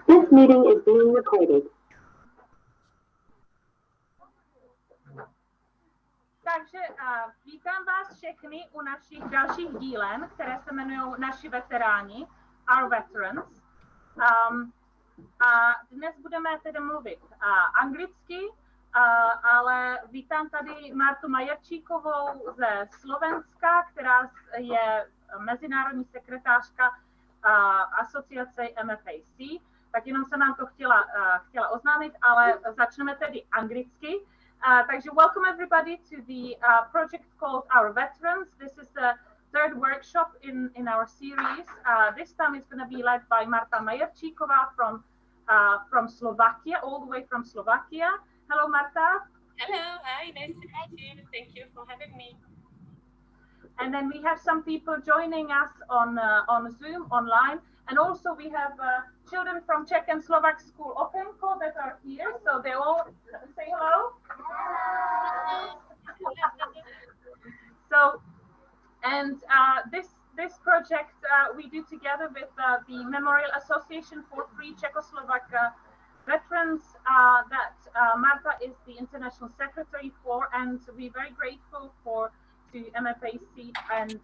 This meeting is being recorded. Takže vítám vás všechny u našich dalších dílen, které se jmenují Naši veteráni, Our Veterans. A dnes budeme tedy mluvit anglicky, ale vítám tady Martou Majerčíkovou ze Slovenska, která je mezinárodní sekretářka asociace MFAC. Tak jenom jsem nám to chtěla oznámit, ale začneme tedy anglicky. Takže welcome everybody to the project called Our Veterans. This is the third workshop in our series. This time it's going to be led by Martou Majerčíková from Slovakia, all the way from Slovakia. Hello, Marta. Hello, hi, nice to meet you. Thank you for having me. And then we have some people joining us on Zoom online. And also we have children from Czech and Slovak School Openko that are here. So they all say hello. So, and this project we do together with the Memorial Association for Free Czechoslovak Veterans that Marta is the international secretary for, and we're very grateful to MFAC and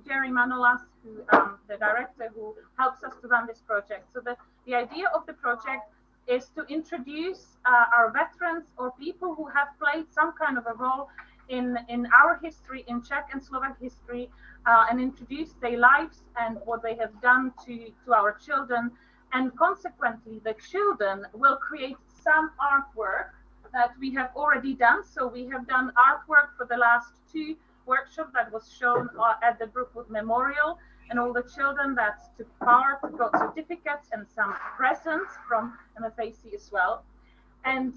Jerry Manolas, who the director who helps us to run this project. So the idea of the project is to introduce our veterans or people who have played some kind of a role in our history, in Czech and Slovak history, and introduce their lives and what they have done to our children. And consequently, the children will create some artwork that we have already done. So we have done artwork for the last two workshops that was shown at the Brookwood Memorial, and all the children that took part got certificates and some presents from MFAC as well. And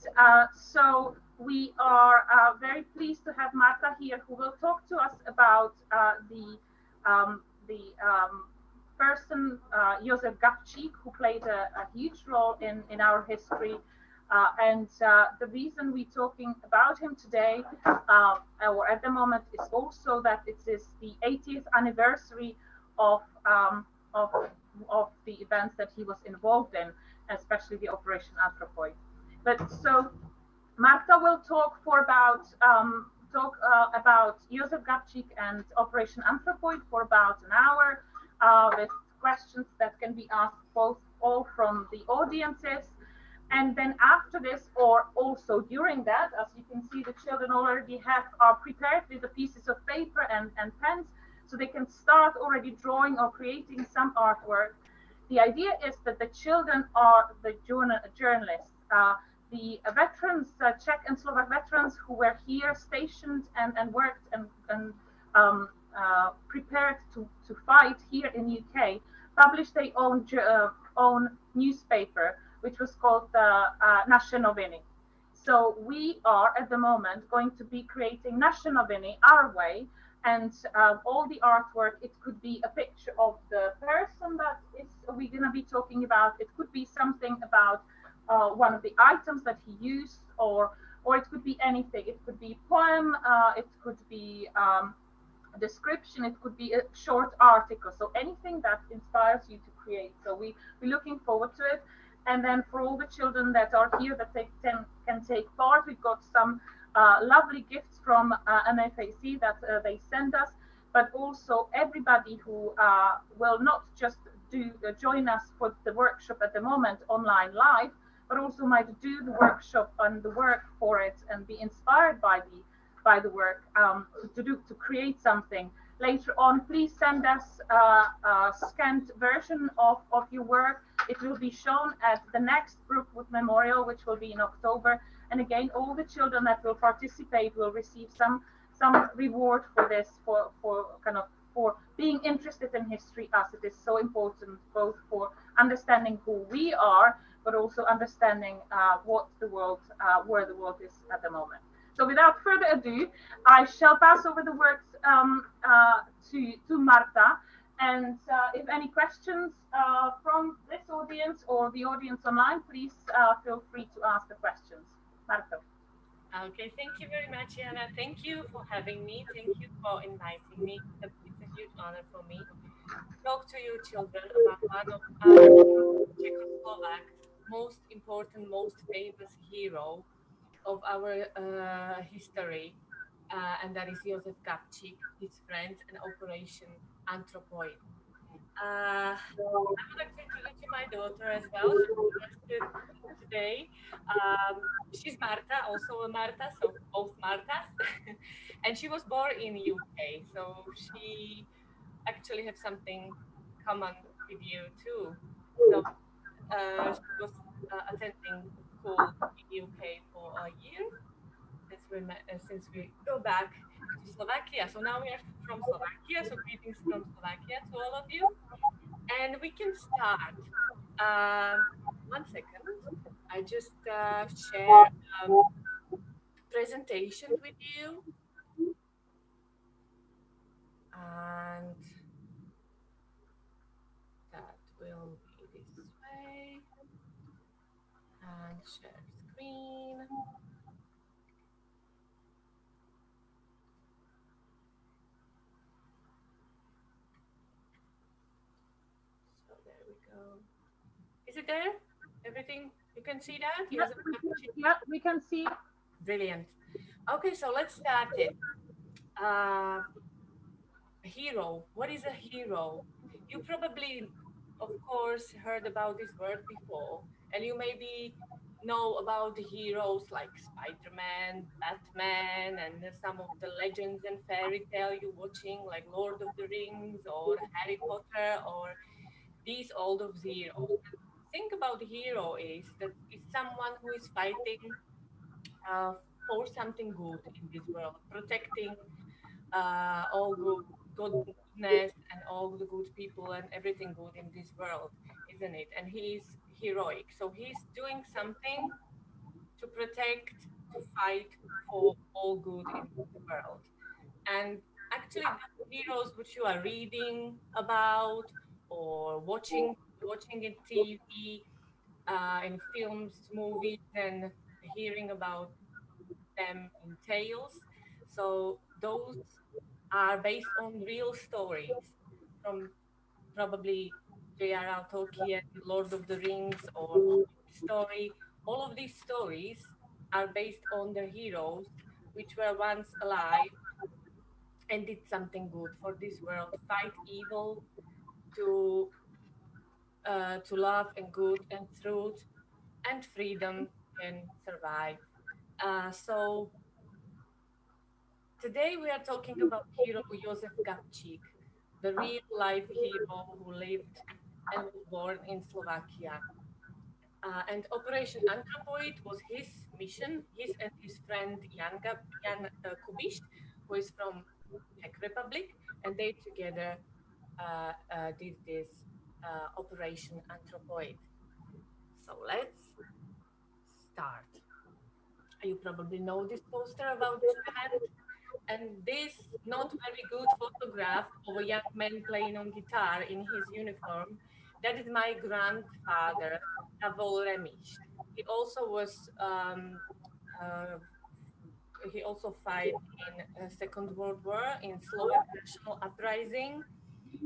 so we are very pleased to have Marta here, who will talk to us about the person, Jozef Gabčík, who played a huge role in our history. And the reason we're talking about him today, or at the moment, is also that it is the 80th anniversary of the events that he was involved in, especially the Operation Anthropoid. But so Marta will talk about Jozef Gabčík and Operation Anthropoid for about an hour, with questions that can be asked all from the audiences. And then after this, or also during that, as you can see, the children already are prepared with the pieces of paper and pens, so they can start already drawing or creating some artwork. The idea is that the children are the journalists, the veterans, Czech and Slovak veterans who were here stationed and worked and prepared to fight here in UK, published their own newspaper, which was called Naši. So we are at the moment going to be creating Naši our way, and all the artwork, it could be a picture of the person that we're going to be talking about. It could be something about one of the items that he used, or it could be anything. It could be a poem, it could be a description, it could be a short article. So anything that inspires you to create. So we're looking forward to it. And then for all the children that are here that they can take part, we've got some lovely gifts from MFAC that they send us, but also everybody who will not just join us for the workshop at the moment online live, but also might do the workshop and the work for it and be inspired by the work to create something. Later on, please send us a scanned version of your work. It will be shown at the next Brookwood Memorial, which will be in October. And again, all the children that will participate will receive some reward for this, for being interested in history, as it is so important, both for understanding who we are, but also understanding where the world is at the moment. So without further ado, I shall pass over the words to Marta. And if any questions from this audience or the audience online, please feel free to ask the questions. Marta. Okay, thank you very much, Jana. Thank you for having me. Thank you for inviting me. It's a huge honor for me. talk to you children about one of our Czechoslovak most important, most famous hero of our history, and that is Jozef Gabčík, his friends, and Operation Anthropoid. I would like to introduce you my daughter as well. She's interested today. She's Marta, also a Marta, so both Martas, and she was born in UK, so she actually have something common with you too. So she was attending school in UK for a year since we go back to Slovakia. So now we are from Slovakia. So greetings from Slovakia to all of you, and we can start. One second, I just share presentation with you, and that will be this way. And share screen. So there we go. Is it there? Everything? You can see that? Yeah, we can see. Brilliant. Okay, so let's start it. Hero. What is a hero? You probably, of course, heard about this word before, and you maybe know about the heroes like Spider-Man, Batman, and some of the legends and fairy tale you're watching, like Lord of the Rings or Harry Potter, or these old of heroes. Think about the hero is that it's someone who is fighting uh, for something good in this world, protecting all goodness and all the good people and everything good in this world, isn't it? And he's heroic. So he's doing something to protect, to fight for all good in the world. And actually, the heroes which you are reading about or watching in TV, in films, movies, and hearing about them in tales. So those are based on real stories from probably J.R.R. Tolkien, Lord of the Rings, or story. All of these stories are based on the heroes which were once alive and did something good for this world, fight evil to love and good and truth and freedom can survive. So today we are talking about hero Jozef Gabčík, the real life hero who lived and was born in Slovakia. And Operation Anthropoid was his mission, his and his friend Jan Kubiš, who is from Czech Republic, and they together did this Operation Anthropoid. So let's start. You probably know this poster about this event. And this not very good photograph of a young man playing on guitar in his uniform, that is my grandfather, Pavol Remiš. He also was uh, he also fought in Second World War in Slovak National Uprising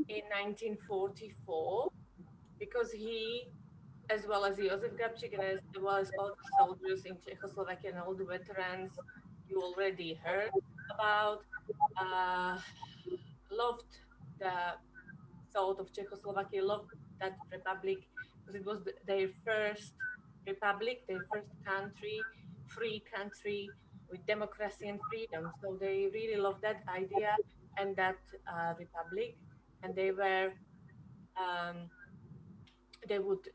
in 1944 because he, as well as Jozef Gabčík and as well as all the soldiers in Czechoslovakia and all the veterans you already heard about, uh, loved the thought of Czechoslovakia, loved that republic because it was their first republic, their first country, free country with democracy and freedom. So they really loved that idea and that republic, and they were um, they would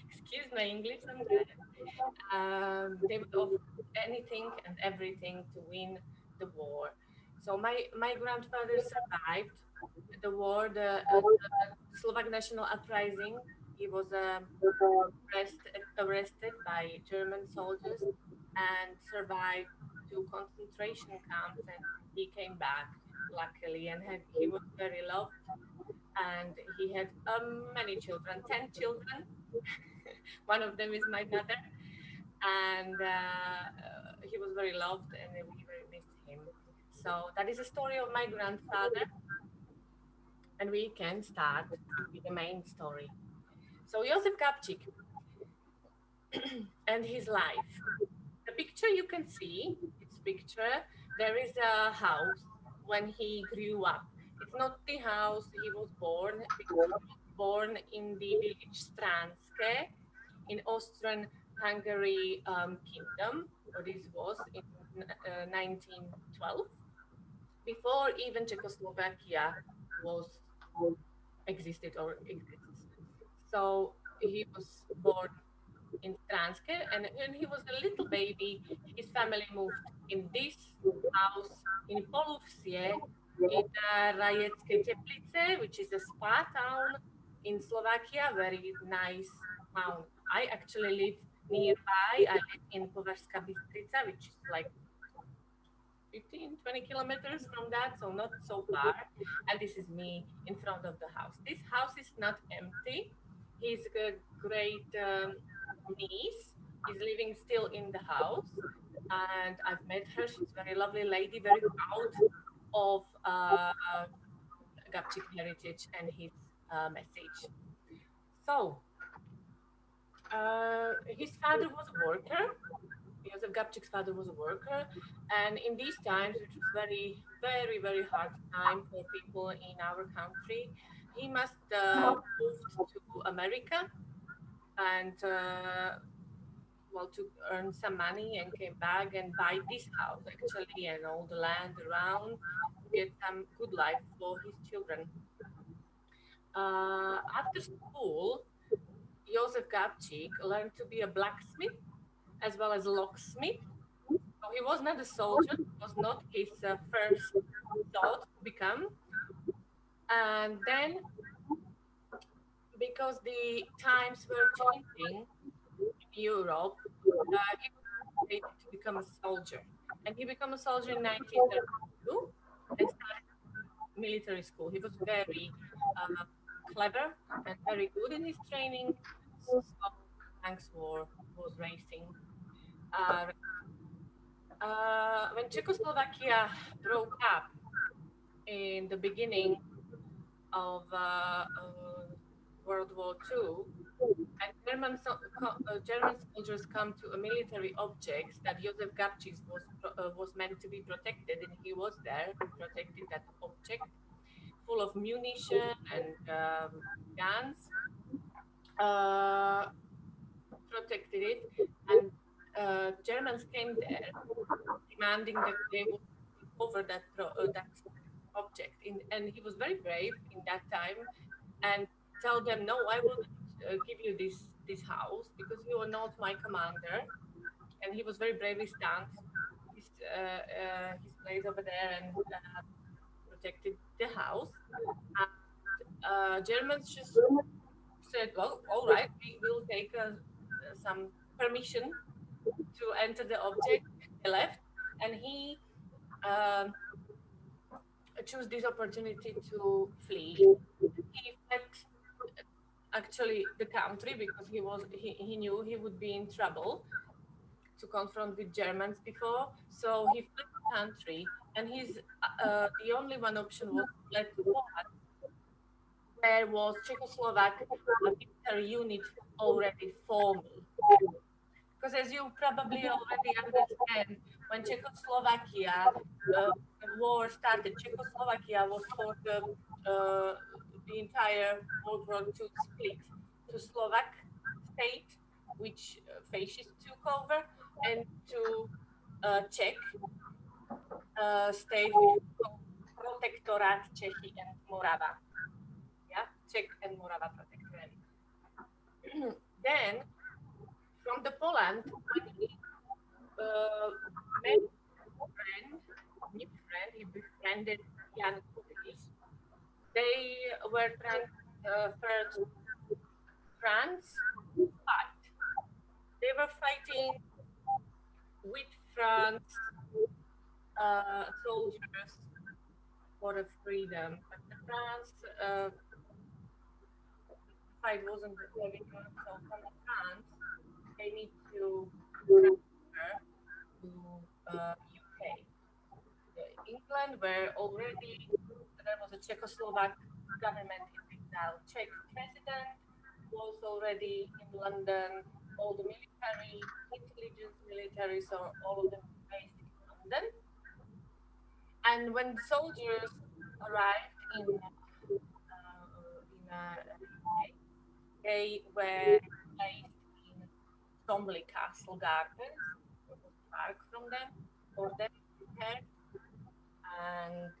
excuse my English sometimes. They would offer anything and everything to win the war. So my grandfather survived the war, the Slovak National Uprising. He was arrested by German soldiers and survived 2 concentration camps, and he came back luckily, and he was very loved, and he had many children, 10 children. One of them is my mother, and he was very loved, and we very missed him. So that is the story of my grandfather, and we can start with the main story. So Jozef Gabčík and his life. The picture you can see, this picture, there is a house when he grew up. It's not the house he was born, because he was born in the village Stranské in Austrian Hungary kingdom, or this was in 1912, before even Czechoslovakia was existed or exists. So he was born in Stranske, and when he was a little baby, his family moved in this house in Poluvsie in Rajecké Teplice, which is a spa town in Slovakia, very nice town. I actually live nearby. I live in Považská Bystrica, which is like 15, 20 kilometers from that, so not so far. And this is me in front of the house. This house is not empty. His great niece is living still in the house, and I've met her. She's a very lovely lady, very proud of Gabčík heritage and his message. So his father was a worker. Jozef Gabčík's father was a worker, and in these times, which was very, very, very hard time for people in our country, he must moved to America and well, to earn some money, and came back and buy this house actually and all the land around to get some good life for his children. After school, Jozef Gabčík learned to be a blacksmith as well as locksmith. So he was not a soldier, it was not his first thought to become. And then, because the times were changing in Europe, he was able to become a soldier. And he became a soldier in 1932 and started military school. He was very clever and very good in his training. So thanks war was racing. When Czechoslovakia broke up in the beginning of World War II, and German soldiers come to a military objects that Jozef Gabčík was meant to be protected, and he was there to protect that object, full of munition and guns, protected it, and Germans came there demanding that they would over that object. And he was very brave in that time and tell them, no, I will give you this house because you are not my commander. And he was very bravely stand his place over there and protected the house. And Germans just said, well, all right, we will take some permission to enter the object. They left, and he chose this opportunity to flee. He fled actually the country because he knew he would be in trouble to confront with Germans before. So he fled the country, and his the only one option was to fled to Poland. There was Czechoslovak military unit already forming. Because as you probably already understand, when Czechoslovakia war started, Czechoslovakia was for the entire World War II split to Slovak state, which fascists took over, and to Czech state, which was called Protectorát Čechy and Morava. Yeah, Czech and Morava Protectorate. Then, from the Poland, when he met new friend, he befriended Jan Kubiš. They were transferred to France to fight. They were fighting with France soldiers for the freedom, but the France fight wasn't very good. So from the France, they need to transfer to UK. England, where already there was a Czechoslovak government in exile. Czech president was already in London. All the military, intelligence military, so all of them based in London. And when soldiers arrived in they were placed in Chomley Castle Gardens, park from them, for them prepared, and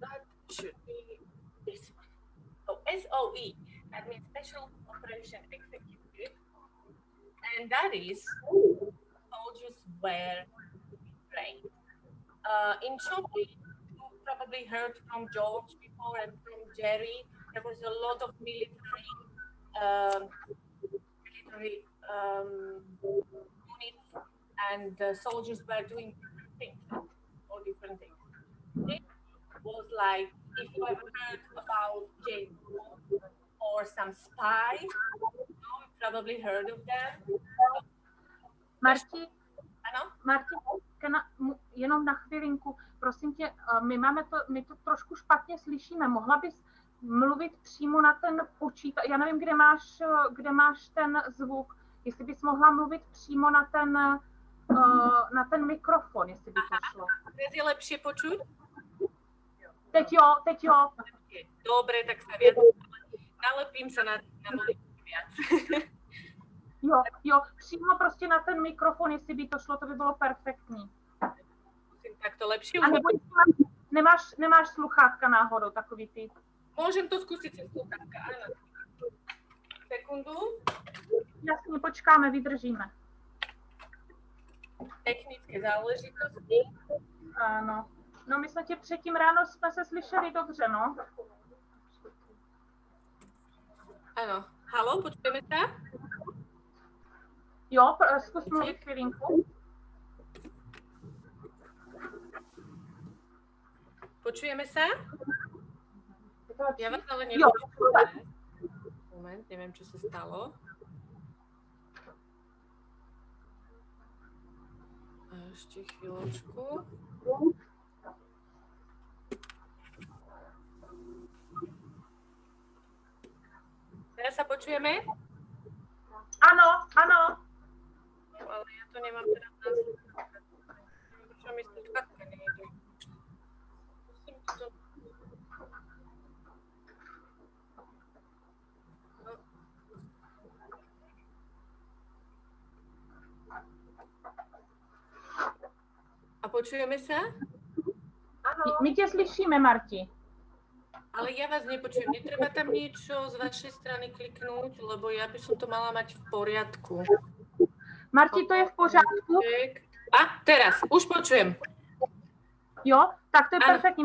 that should be this one. So SOE, that means Special Operation Executive, and that is soldiers were trained. In Chomley, you probably heard from George before and from Jerry, there was a lot of military units, and the soldiers were doing different things, or different things. It was like, if you ever heard about James Bond or some spies, you probably heard of them. Marti, Ano? Marti, jenom na chvilinku, prosím tě, my to trošku špatně slyšíme. Mohla bys mluvit přímo na ten počítač? Já nevím, kde máš ten zvuk. Jestli bys mohla mluvit přímo na ten mikrofon, jestli by to šlo. Teraz je lepšie počuť? Teď jo. Dobre, tak sa viac nalepím sa na monitor viac. Jo, přímo prostě na ten mikrofon, jestli by to šlo, to by bylo perfektní. Tak to lepšie. A nebo nemáš sluchátka náhodou, takový ty? Môžem to skúsiť cez sluchátka, áno. Sekundu. Jasně, počkáme, vydržíme. Technické záležitosti. Ano. No my jsme tě předtím ráno jsme se slyšeli dobře, no. Áno. Haló, počujeme sa? Jo, zkus mluvit chvilinku. Počujeme sa? Ja vás ale Jo. nepočujem. Moment, neviem, čo sa stalo. Ešte chvíľočku. Teraz sa počujeme? Ano. No, ale ja to nemám teraz na sluchátka. Prečo mi sluchátka nejde? Musím to... A počujeme sa? Ano. My tě slyšíme, Marti. Ale ja vás nepočujem. Netreba tam niečo z vašej strany kliknúť, lebo ja by som to mala mať v poriadku. Marti, to je v pořádku? A, teraz, už počujem. Jo, tak to je perfektní.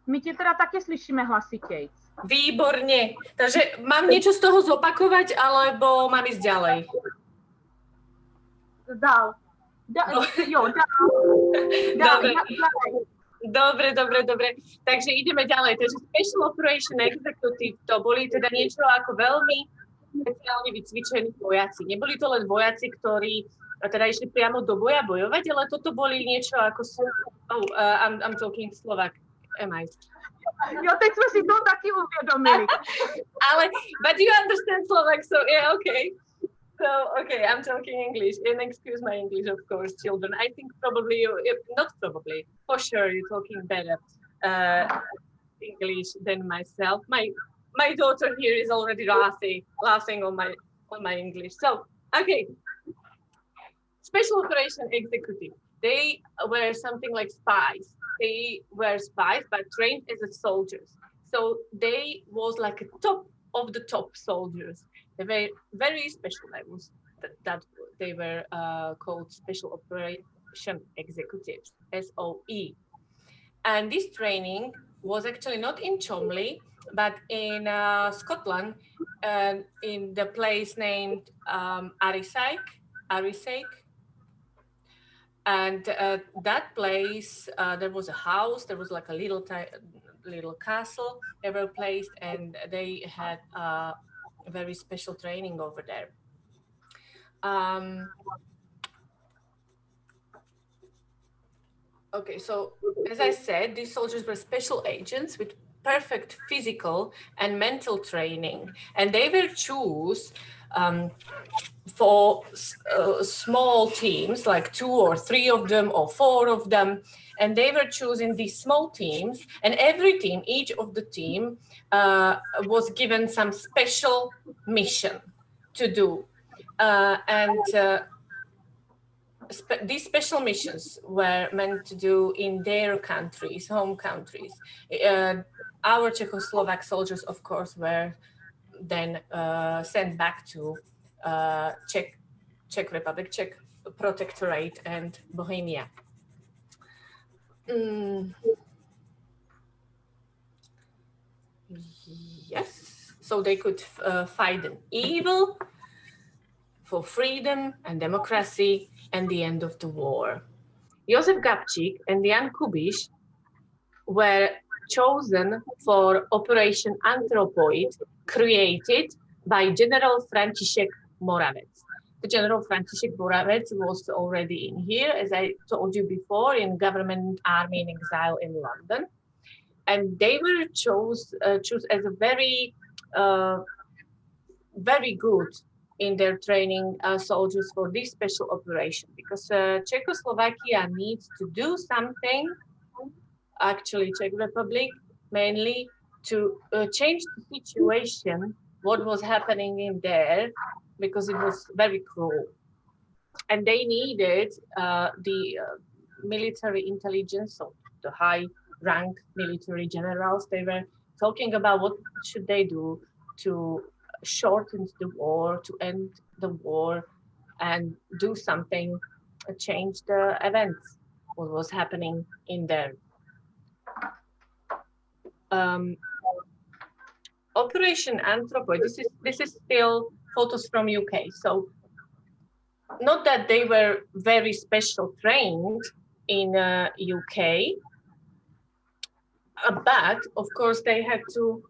My tě teda taky slyšíme hlasitěji. Výborne. Takže mám niečo z toho zopakovať, alebo mám ísť ďalej? Dál. Jo, dál. Dobre. Takže ideme ďalej. Takže Special Operation Executive to boli teda niečo ako veľmi speciálne vycvičení vojaci. Neboli to len vojaci, ktorí teda išli priamo do boja bojovať, ale toto boli niečo ako... I'm talking Slovak. Am I? Jo, teď jsme si to taky uvědomili. Ale, but you understand Slovak, so yeah, okay. So, okay, I'm talking English, and excuse my English, of course, children. I think probably, not probably, for sure, you're talking better English than myself. My daughter here is already laughing on my English. So, okay, Special Operation Executive. They were something like spies. They were spies, but trained as soldiers. So they was like a top of the top soldiers. They were very special levels that they were called Special Operation Executives, SOE. And this training was actually not in Chomley, but in Scotland, in the place named Arisaig. And that place, there was a house, there was like a little castle. They were placed, and they had very special training over there. Okay, so as I said, these soldiers were special agents with perfect physical and mental training, and they were chosen for small teams, like 2 or 3 of them or 4 of them, and they were choosing these small teams, and every team, each of the team was given some special mission to do, these special missions were meant to do in their countries, home countries. Our Czechoslovak soldiers, of course, were then sent back to Czech Republic, Czech Protectorate, and Bohemia. Yes, so they could fight an evil for freedom and democracy and the end of the war. Jozef Gabčík and Jan Kubiš were chosen for Operation Anthropoid, created by General František Moravec. The General František Moravec was already in here, as I told you before, in government army in exile in London. And they were chosen as a very, very good in their training soldiers for this special operation, because Czechoslovakia needs to do something, actually Czech Republic mainly, to change the situation, what was happening in there, because it was very cruel. And they needed the military intelligence, so the high rank military generals. They were talking about what should they do to shorten the war, to end the war, and do something, change the events, what was happening in there. Operation Anthropoid, this is still photos from UK. So not that they were very special trained in UK, but of course they had to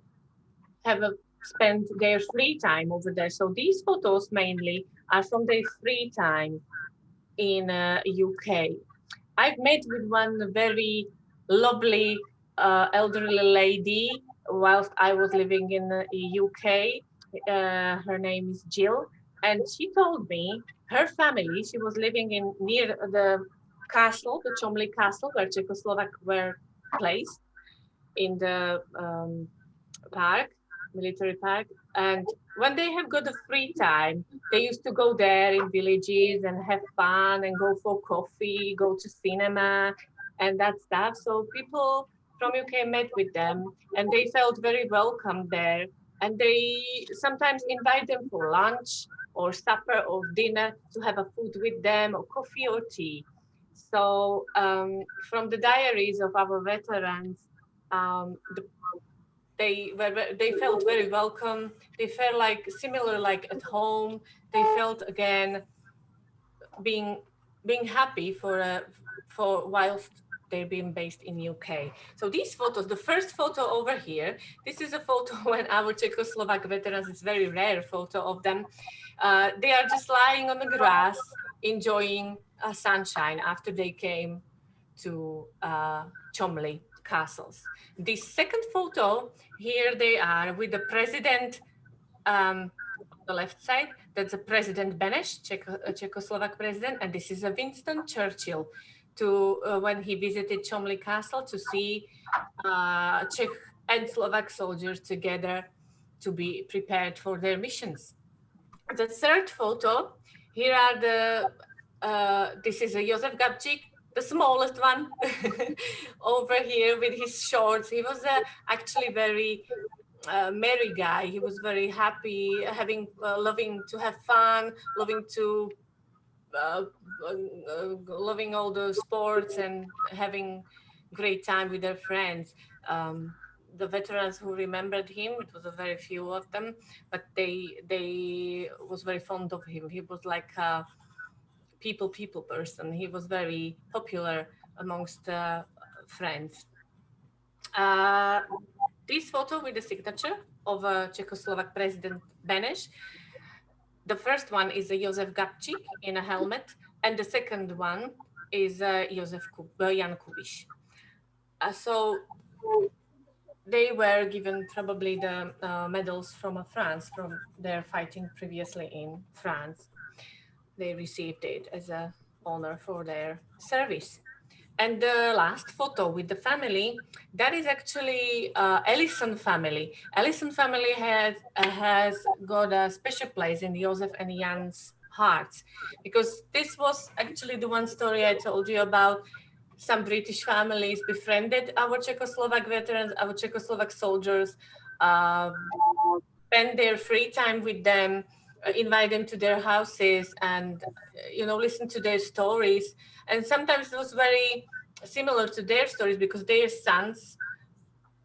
have spent their free time over there. So these photos mainly are from their free time in UK. I've met with one very lovely elderly lady whilst I was living in the UK. Her name is Jill, and she told me her family, she was living in near the castle, the Chomly castle, where Czechoslovak were placed in the park, military park. And when they have got the free time, they used to go there in villages and have fun and go for coffee, go to cinema and that stuff. So people from UK met with them and they felt very welcome there. And they sometimes invite them for lunch or supper or dinner to have a food with them, or coffee or tea. So from the diaries of our veterans, they felt very welcome. They felt like similar, like at home. They felt again being happy for whilst they're being based in UK. So these photos, the first photo over here, this is a photo when our Czechoslovak veterans, it's a very rare photo of them. They are just lying on the grass, enjoying sunshine after they came to Chomly castles. This second photo, here they are with the president on the left side. That's a President Beneš, Czechoslovak president, and this is a Winston Churchill when he visited Chomly Castle to see Czech and Slovak soldiers together to be prepared for their missions. The third photo, here are this is a Jozef Gabčík, the smallest one over here with his shorts. He was actually very merry guy. He was very happy, loving to have fun, loving all the sports and having great time with their friends. The veterans who remembered him, it was a very few of them, but they was very fond of him. He was like a people person. He was very popular amongst friends. This photo with the signature of Czechoslovak President Beneš. The first one is a Jozef Gabčík in a helmet, and the second one is Jan Kubiš. So they were given probably the medals from France, from their fighting previously in France. They received it as a honor for their service. And the last photo with the family, that is actually Ellison family. Ellison family has got a special place in Jozef and Jan's hearts, because this was actually the one story I told you about. Some British families befriended our Czechoslovak veterans, our Czechoslovak soldiers, spend their free time with them, invite them to their houses, and listen to their stories. And sometimes it was very similar to their stories, because their sons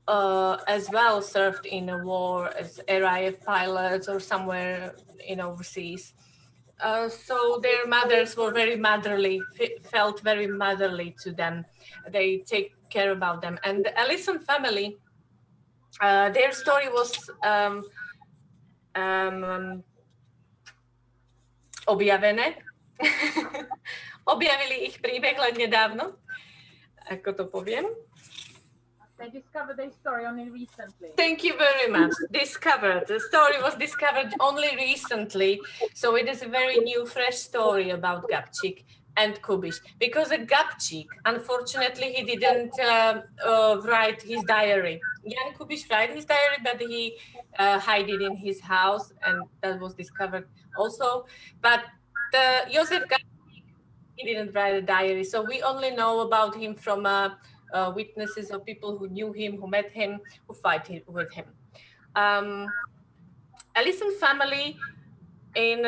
as well served in a war as RAF pilots or somewhere overseas. So their mothers were very motherly, felt very motherly to them. They take care about them. And the Ellison family, their story was objavené. Objavili ich príbeh len nedávno, ako to poviem. They discovered their story only recently. Thank you very much. Discovered. The story was discovered only recently. So it is a very new, fresh story about Gabčík and Kubiš. Because Gabčík, unfortunately, he didn't write his diary. Jan Kubiš wrote his diary, but he hid it in his house, and that was discovered also. But Jozef Gabčík, he didn't write a diary. So we only know about him from witnesses or people who knew him, who met him, who fight with him. Ellison family in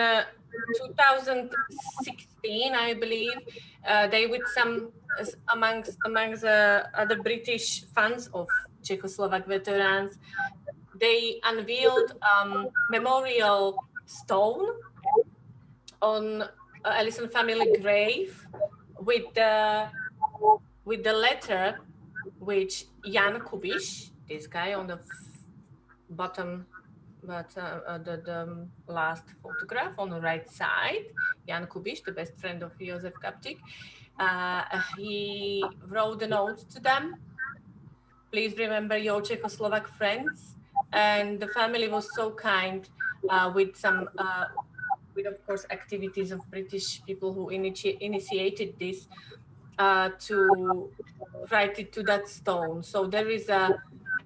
2016, I believe, they with some amongst other British fans of Czechoslovak veterans, they unveiled memorial stone on Ellison family grave with the letter which Jan Kubiš, this guy on the bottom, but the last photograph on the right side, Jan Kubiš, the best friend of Jozef Gabčík, he wrote a note to them. Please remember your Czechoslovak friends. And the family was so kind with some, with of course activities of British people who initiated this, to write it to that stone. So there is a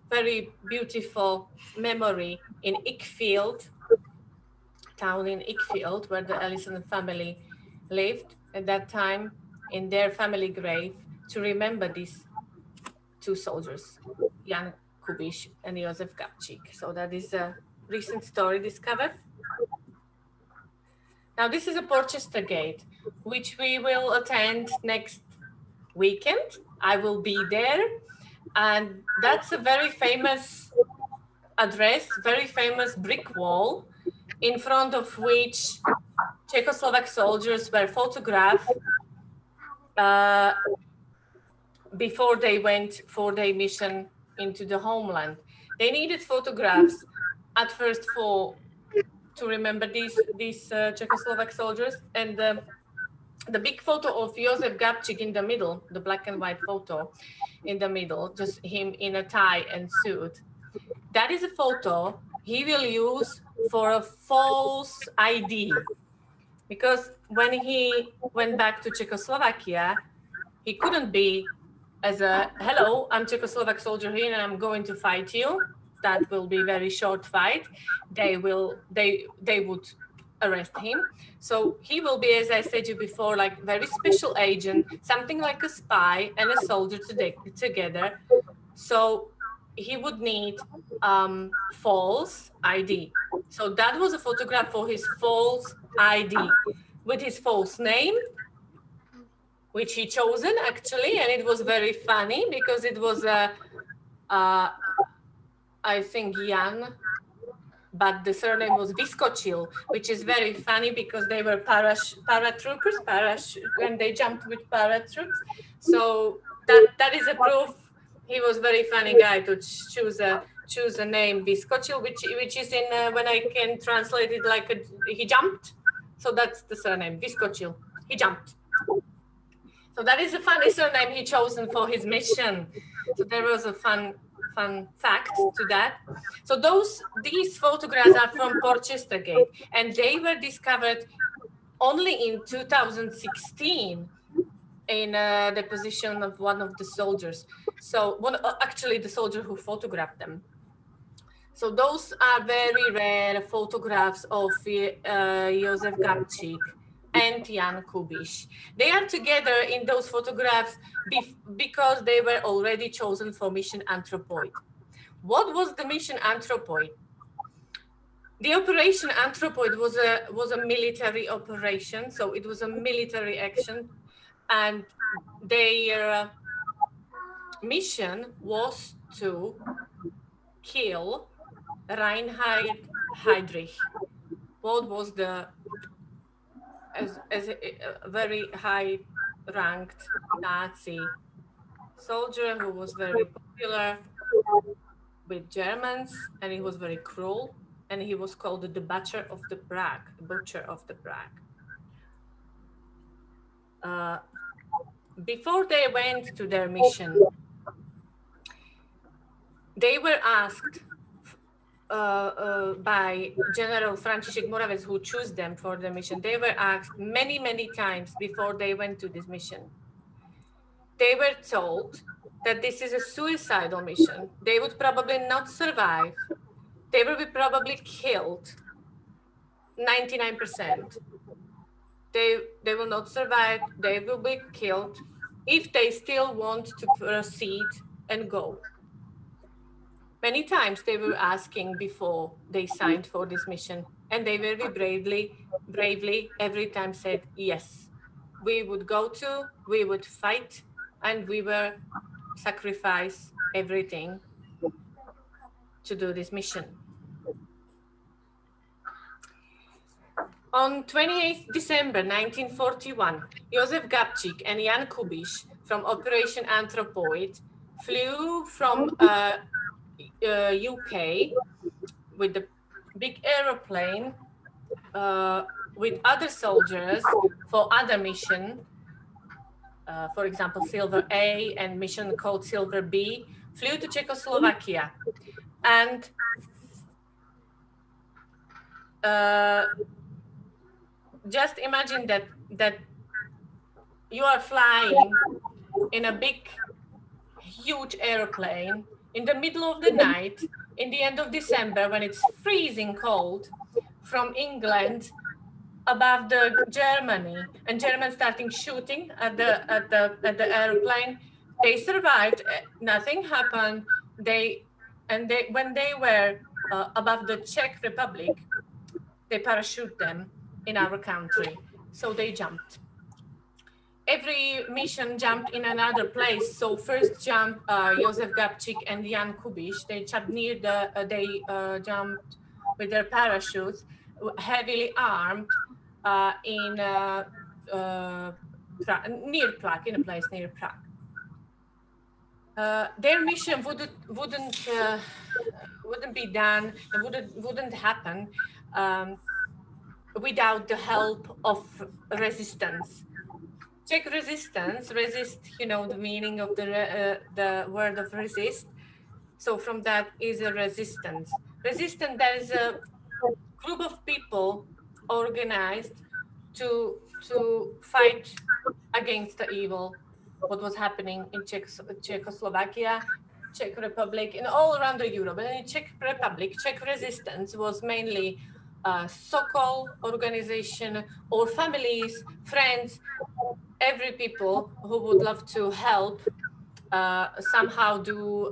very beautiful memory in Ickfield, town in Ickfield, where the Ellison family lived at that time, in their family grave, to remember these two soldiers, Jan Kubiš and Jozef Gabčík. So that is a recent story discovered. Now this is a Porchester Gate, which we will attend next weekend. I will be there, and that's a very famous address, very famous brick wall, in front of which Czechoslovak soldiers were photographed before they went for their mission into the homeland. They needed photographs at first to remember these Czechoslovak soldiers, and the big photo of Jozef Gabčík in the middle, the black and white photo in the middle, just him in a tie and suit. That is a photo he will use for a false ID. Because when he went back to Czechoslovakia, he couldn't be as a, hello, I'm Czechoslovak soldier here and I'm going to fight you. That will be a very short fight. They would arrest him. So he will be, as I said to you before, like very special agent, something like a spy and a soldier together. So he would need false ID. So that was a photograph for his false ID with his false name, which he chosen actually, and it was very funny because it was I think Jan, but the surname was Vyskočil, which is very funny because they were paratroopers, when they jumped with paratroops. So that is a proof he was very funny guy to choose a name Vyskočil, which is in when I can translate it like he jumped. So that's the surname Vyskočil. He jumped. So that is a funny surname he chosen for his mission. So there was a fun fact to that. So these photographs are from Porchester Gate, and they were discovered only in 2016 in the position of one of the soldiers. So actually the soldier who photographed them. So those are very rare photographs of Jozef Gabčík and Jan Kubiš. They are together in those photographs because they were already chosen for mission Anthropoid. What was the mission Anthropoid? The Operation Anthropoid was a military operation, so it was a military action, and their mission was to kill Reinhard Heydrich. What was as a very high-ranked Nazi soldier who was very popular with Germans, and he was very cruel, and he was called the butcher of the Prague. Before they went to their mission, they were asked by General František Moravec, who chose them for the mission. They were asked many, many times before they went to this mission. They were told that this is a suicidal mission. They would probably not survive. They will be probably killed, 99%. They will not survive. They will be killed if they still want to proceed and go. Many times they were asking before they signed for this mission, and they very bravely every time said, yes, we would go to, we would fight, and we will sacrifice everything to do this mission. On 28th December 1941, Jozef Gabčík and Jan Kubiš from Operation Anthropoid flew from UK with the big aeroplane with other soldiers for other mission, for example, Silver A and mission called Silver B, flew to Czechoslovakia. And just imagine that you are flying in a big, huge airplane in the middle of the night, in the end of December, when it's freezing cold, from England above the Germany, and Germans starting shooting at the airplane. They survived. Nothing happened. When they were above the Czech Republic, they parachute them in our country, so they jumped. Every mission jumped in another place. So first jumped Jozef Gabčík and Jan Kubiš. They jumped jumped with their parachutes, heavily armed, near Prague, in a place near Prague. Their mission wouldn't be done, wouldn't happen without the help of resistance. Czech resistance, you know the meaning of the word of resist. So from that is a resistance. Resistance, that is a group of people organized to fight against the evil, what was happening in Czechoslovakia, Czech Republic, and all around Europe. And in Czech Republic, Czech resistance was mainly Sokol organization, or families, friends, every people who would love to help somehow do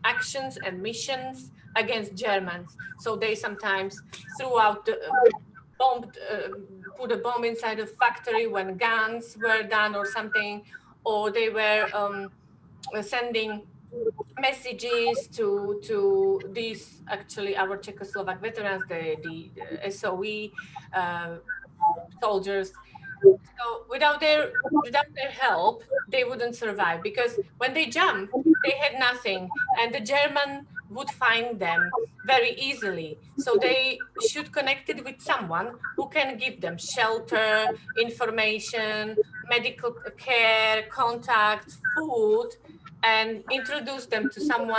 actions and missions against Germans. So they sometimes threw out the put a bomb inside a factory when guns were done or something, or they were sending messages to these, actually our Czechoslovak veterans, the SOE soldiers. So without their help, they wouldn't survive, because when they jumped, they had nothing, and the German would find them very easily. So they should connect it with someone who can give them shelter, information, medical care, contact, food, and introduce them to some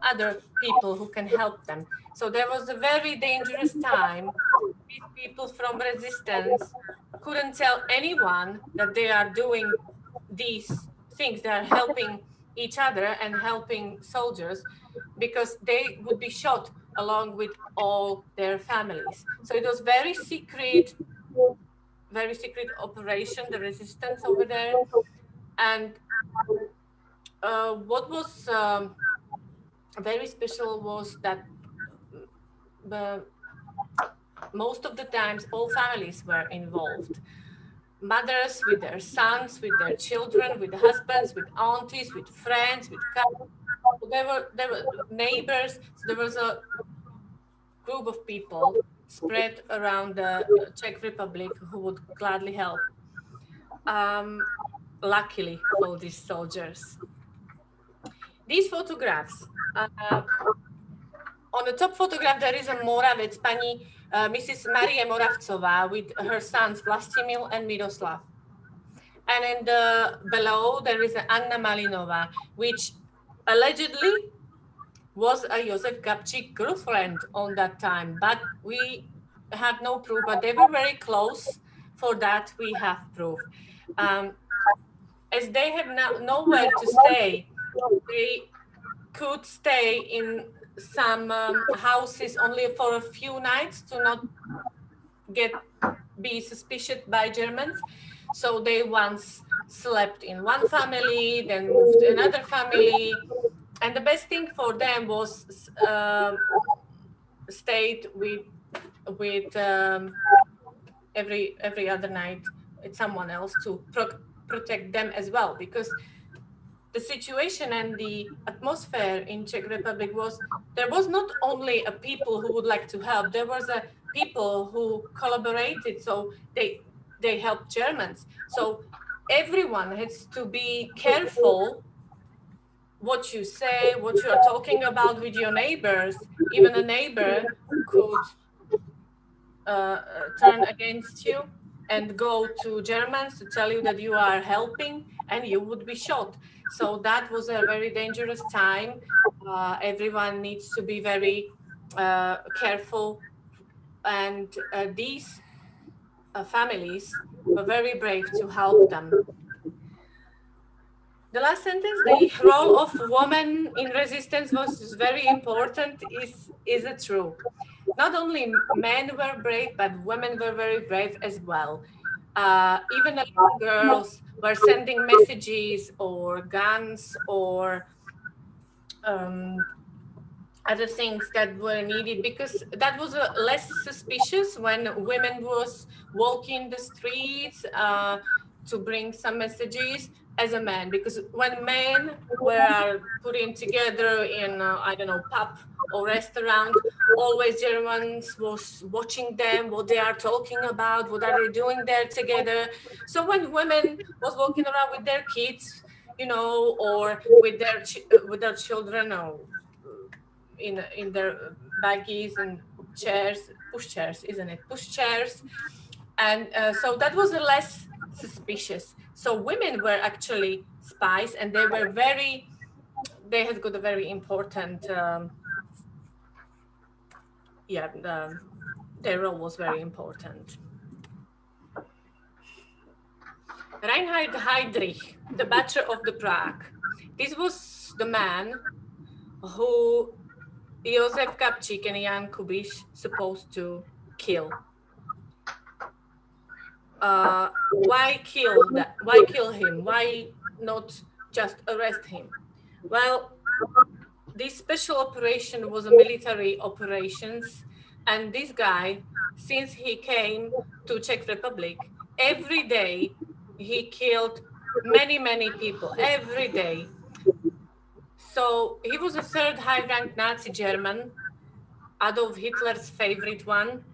other people who can help them. So there was a very dangerous time. These people from resistance couldn't tell anyone that they are doing these things. They are helping each other and helping soldiers, because they would be shot along with all their families. So it was very secret operation, the resistance over there. And what was very special was that most of the times all families were involved. Mothers with their sons, with their children, with husbands, with aunties, with friends, with cousins. There were neighbors. So there was a group of people spread around the Czech Republic who would gladly help. Luckily for these soldiers. These photographs, on the top photograph, there is a Moravec, Mrs. Marie Moravcová with her sons, Vlastimil and Miroslav. And in the below, there is Anna Malinova, which allegedly was a Jozef Gabčík girlfriend on that time, but we have no proof, but they were very close. For that, we have proof. As they have nowhere to stay, they could stay in some houses only for a few nights to not be suspicious by Germans. So they once slept in one family, then moved to another family. And the best thing for them was stayed with every other night with someone else to protect them as well, because the situation and the atmosphere in Czech Republic was, there was not only a people who would like to help, there was a people who collaborated, so they helped Germans. So everyone has to be careful what you say, what you are talking about with your neighbors. Even a neighbor could turn against you and go to Germans to tell you that you are helping, and you would be shot. So that was a very dangerous time. Everyone needs to be very careful. And these families were very brave to help them. The last sentence, the role of women in resistance was very important, is it true? Not only men were brave, but women were very brave as well. Even little girls were sending messages or guns or other things that were needed, because that was less suspicious when women was walking the streets to bring some messages as a man, because when men were putting together in I don't know, pub or restaurant, always Germans was watching them, what they are talking about, what are they doing there together. So when women was walking around with their kids, you know, or with their children, or in their baggies and chairs, push chairs, isn't it? Push chairs. And so that was less suspicious. So women were actually spies, and they had got a very important, their role was very important. Reinhard Heydrich, the Butcher of the Prague. This was the man who Jozef Gabčík and Jan Kubiš supposed to kill. Why kill him? Why not just arrest him? Well, this special operation was a military operations, and this guy, since he came to Czech Republic, every day he killed many people, every day. So he was a third high-ranked Nazi German, Adolf Hitler's favorite one,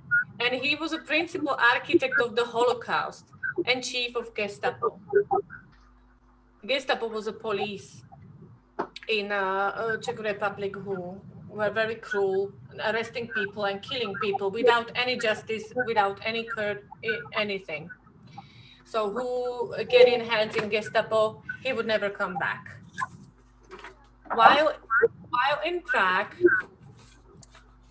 and he was a principal architect of the Holocaust and chief of Gestapo. Gestapo was a police in Czech Republic who were very cruel, arresting people and killing people without any justice, without anything. So who get in hands in Gestapo, he would never come back. While in Prague,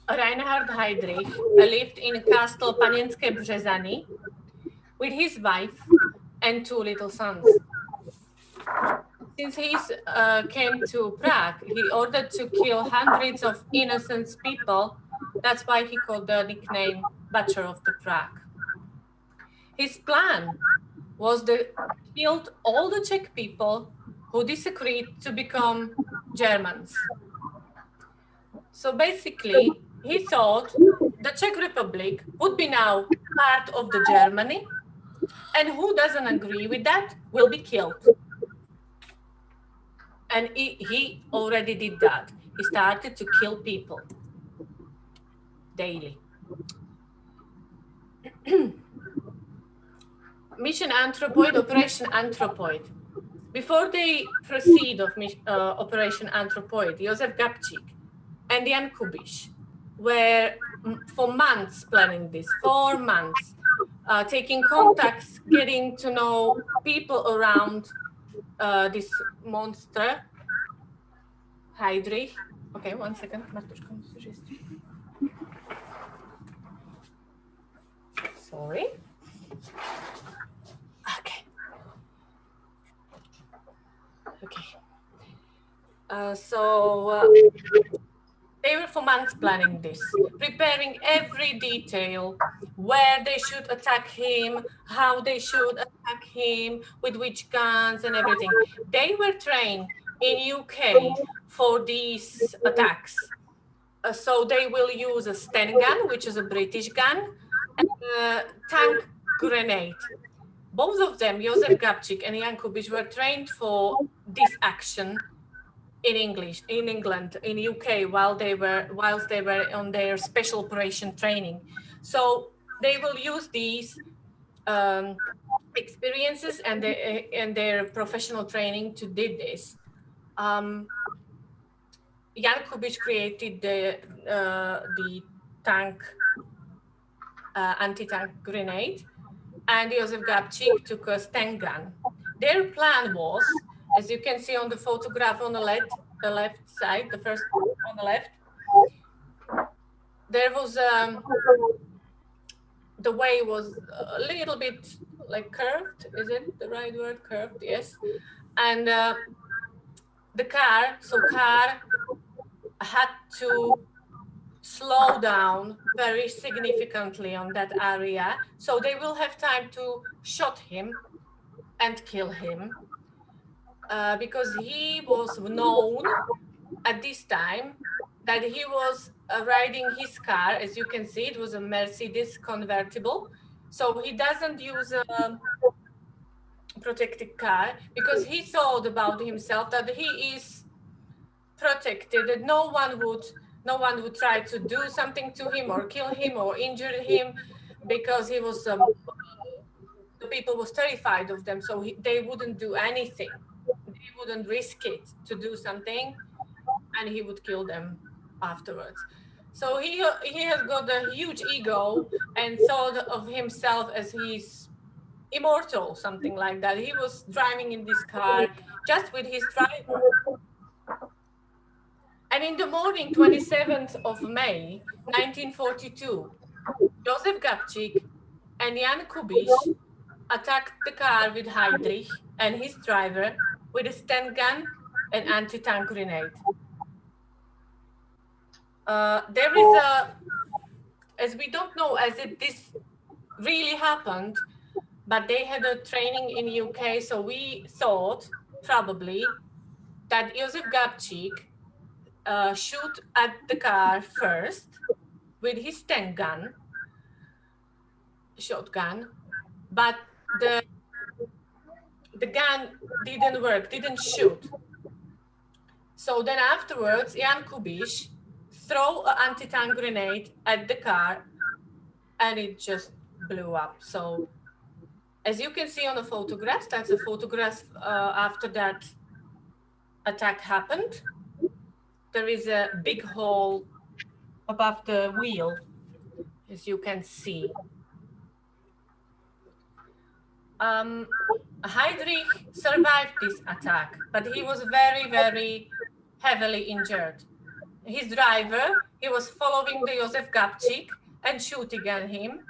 Reinhard Heydrich lived in Castle Panienské Březany with his wife and 2 little sons. Since he came to Prague, he ordered to kill hundreds of innocent people. That's why he called the nickname Butcher of the Prague. His plan was to kill all the Czech people who disagreed to become Germans. So basically, he thought the Czech Republic would be now part of the Germany, and who doesn't agree with that will be killed. And he already did that. He started to kill people daily. Mission Anthropoid, Operation Anthropoid. Before they proceed of Operation Anthropoid, Jozef Gabčík and Jan Kubiš were for months planning this, 4 months, taking contacts, getting to know people around this monster, Heydrich. Okay, 1 second. Sorry. Okay. They were for months planning this, preparing every detail, where they should attack him, how they should attack him, with which guns and everything. They were trained in UK for these attacks. So they will use a Sten gun, which is a British gun, and a tank grenade. Both of them, Jozef Gabčík and Jan Kubiš, were trained for this action in England, in UK, whilst they were on their special operation training. So they will use these experiences and their professional training to do this. Jan Kubiš created the tank, anti-tank grenade, and Jozef Gabčík took a Sten gun. Their plan was, as you can see on the photograph on the left side, the first on the left, there was the way was a little bit like curved. Is it the right word? Curved, yes. And the car had to slow down very significantly on that area, so they will have time to shoot him and kill him, because he was known at this time that he was riding his car. As you can see, it was a Mercedes convertible, so he doesn't use a protected car because he thought about himself that he is protected, that no one would try to do something to him or kill him or injure him, because he was the people was terrified of them, so they wouldn't do anything. They wouldn't risk it to do something, and he would kill them afterwards. So he has got a huge ego and thought of himself as he's immortal, something like that. He was driving in this car just with his driver. And in the morning, 27th of May, 1942, Jozef Gabčík and Jan Kubiš attacked the car with Heydrich and his driver with a Sten gun and anti-tank grenade. There is as we don't know as if this really happened, but they had a training in UK, so we thought probably that Jozef Gabčík shoot at the car first with his Sten gun, shotgun, but the gun didn't work, didn't shoot. So then afterwards, Jan Kubiš threw an anti-tank grenade at the car and it just blew up. So as you can see on the photographs, that's a photograph after that attack happened. There is a big hole above the wheel, as you can see. Heydrich survived this attack, but he was very, very heavily injured. His driver, he was following the Jozef Gabčík and shooting at him.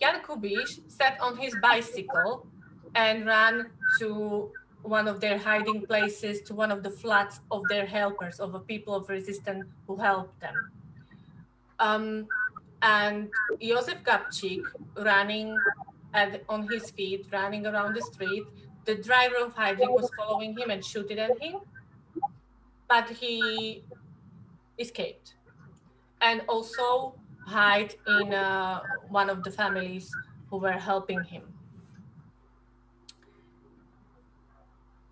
Jan Kubiš sat on his bicycle and ran to one of their hiding places, to one of the flats of their helpers, of the people of resistance who helped them. And Jozef Gabčík running on his feet, running around the street. The driver of Heydrich was following him and shooting at him, but he escaped and also hid in one of the families who were helping him.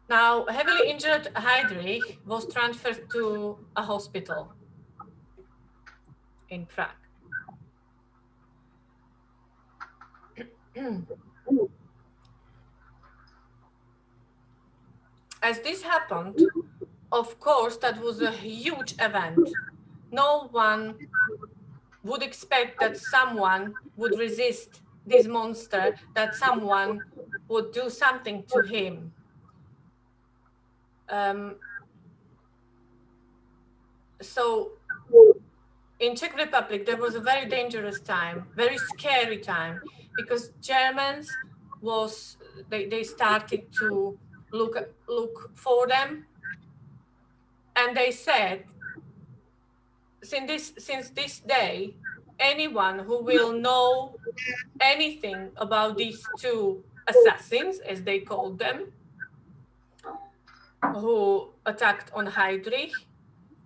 Now, heavily injured Heydrich was transferred to a hospital in Prague. As this happened, of course, that was a huge event. No one would expect that someone would resist this monster, that someone would do something to him. So in Czech Republic, there was a very dangerous time, very scary time, because Germans they started to look for them, and they said, since this day, anyone who will know anything about these two assassins, as they called them, who attacked on Heydrich,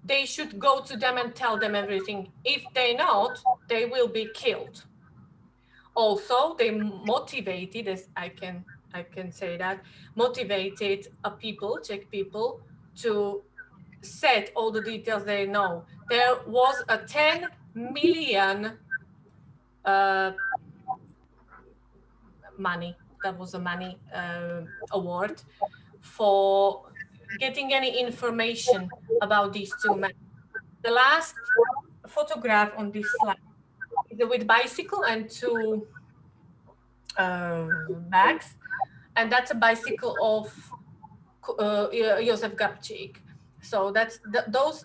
they should go to them and tell them everything. If they not, they will be killed. Also, they motivated, as I can say that, motivated Czech people to set all the details they know. There was a 10 million money. That was a money award for getting any information about these two men. The last photograph on this slide is with bicycle and two bags, and that's a bicycle of Jozef Gabčík. So that's those,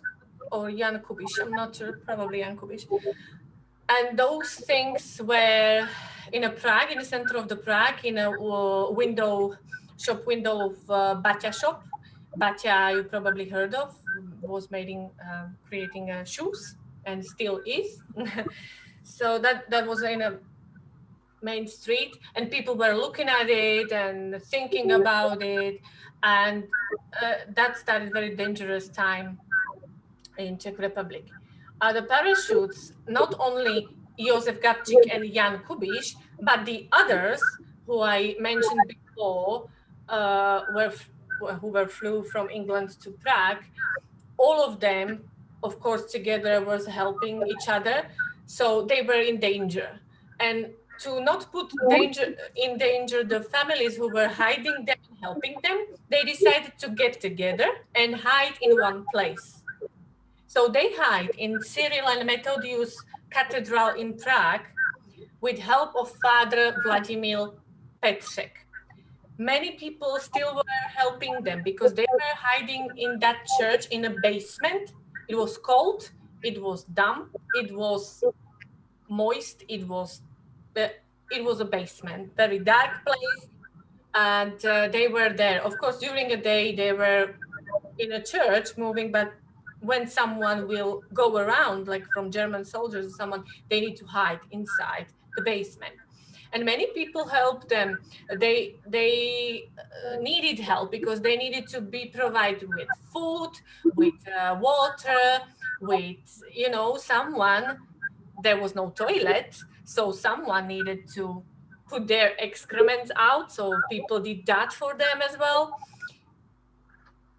or Jan Kubiš, I'm not sure, probably Jan Kubiš. And those things were in a Prague, in the center of the Prague, in a window of Baťa shop. Baťa, you probably heard of, was creating shoes, and still is. So that was in a main street, and people were looking at it and thinking about it, and that started a very dangerous time in Czech Republic. The parachutes, not only Jozef Gabčík and Jan Kubiš, but the others who I mentioned before, who flew from England to Prague, all of them, of course, together was helping each other. So they were in danger. And to not put in danger the families who were hiding them and helping them, they decided to get together and hide in one place. So they hide in Cyril and Methodius Cathedral in Prague with help of Father Vladimir Petřek. Many people still were helping them because they were hiding in that church in a basement. It was cold, it was damp, it was moist, it was a basement, very dark place, and they were there. Of course, during the day they were in a church moving, but when someone will go around, like from German soldiers or someone, they need to hide inside the basement. And many people helped them. They needed help because they needed to be provided with food, with water, with, someone. There was no toilet, so someone needed to put their excrements out. So people did that for them as well.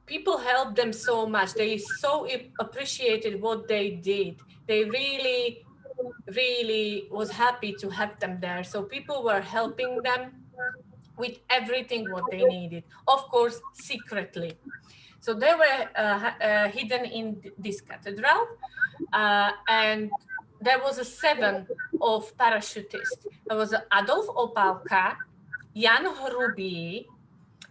People helped them so much. They so appreciated what they did. They really, really was happy to have them there. So people were helping them with everything what they needed, of course, secretly. So they were hidden in this cathedral, and there was 7 of parachutists. There was Adolf Opálka, Jan Hrubý,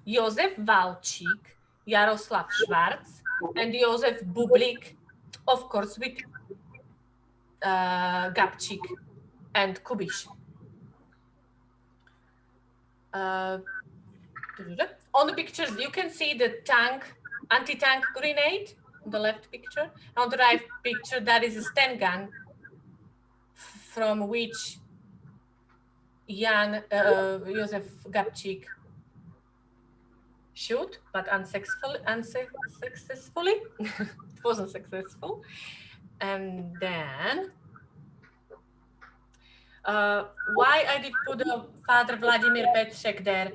Jozef Valčík, Jaroslav Schwarz, and Josef Bublik, of course, with Gabčík and Kubiš. On the pictures, you can see the tank, anti-tank grenade on the left picture. On the right picture, that is a Sten gun from which Josef Gabčík shoot, but unsuccessfully. It wasn't successful. And then, why I did put Father Vladimir Petřek there?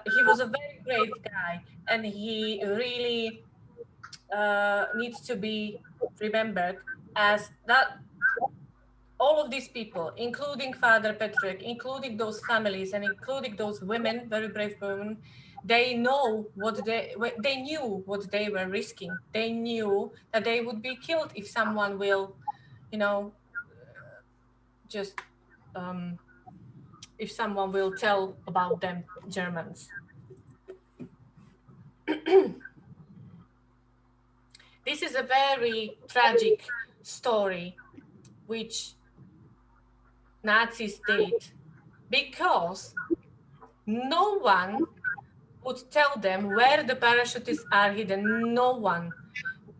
He was a very great guy, and he really needs to be remembered as that. All of these people, including Father Petřek, including those families, and including those women, very brave women, they knew what they were risking. They knew that they would be killed if someone will, if someone will tell about them, Germans. This is a very tragic story, which Nazis did, because no one would tell them where the parachutists are hidden. No one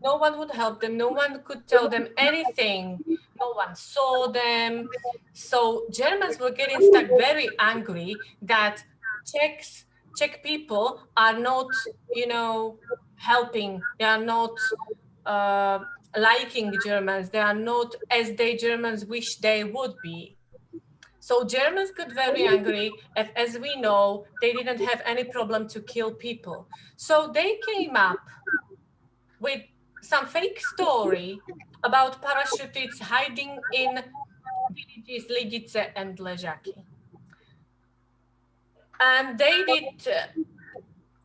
would help them. No one could tell them anything. No one saw them. So Germans were getting stuck, very angry that Czech people are not, helping. They are not liking Germans. They are not as they Germans wish they would be. So Germans got very angry. As we know, they didn't have any problem to kill people. So they came up with some fake story about parachutists hiding in villages Lidice and Ležáky. And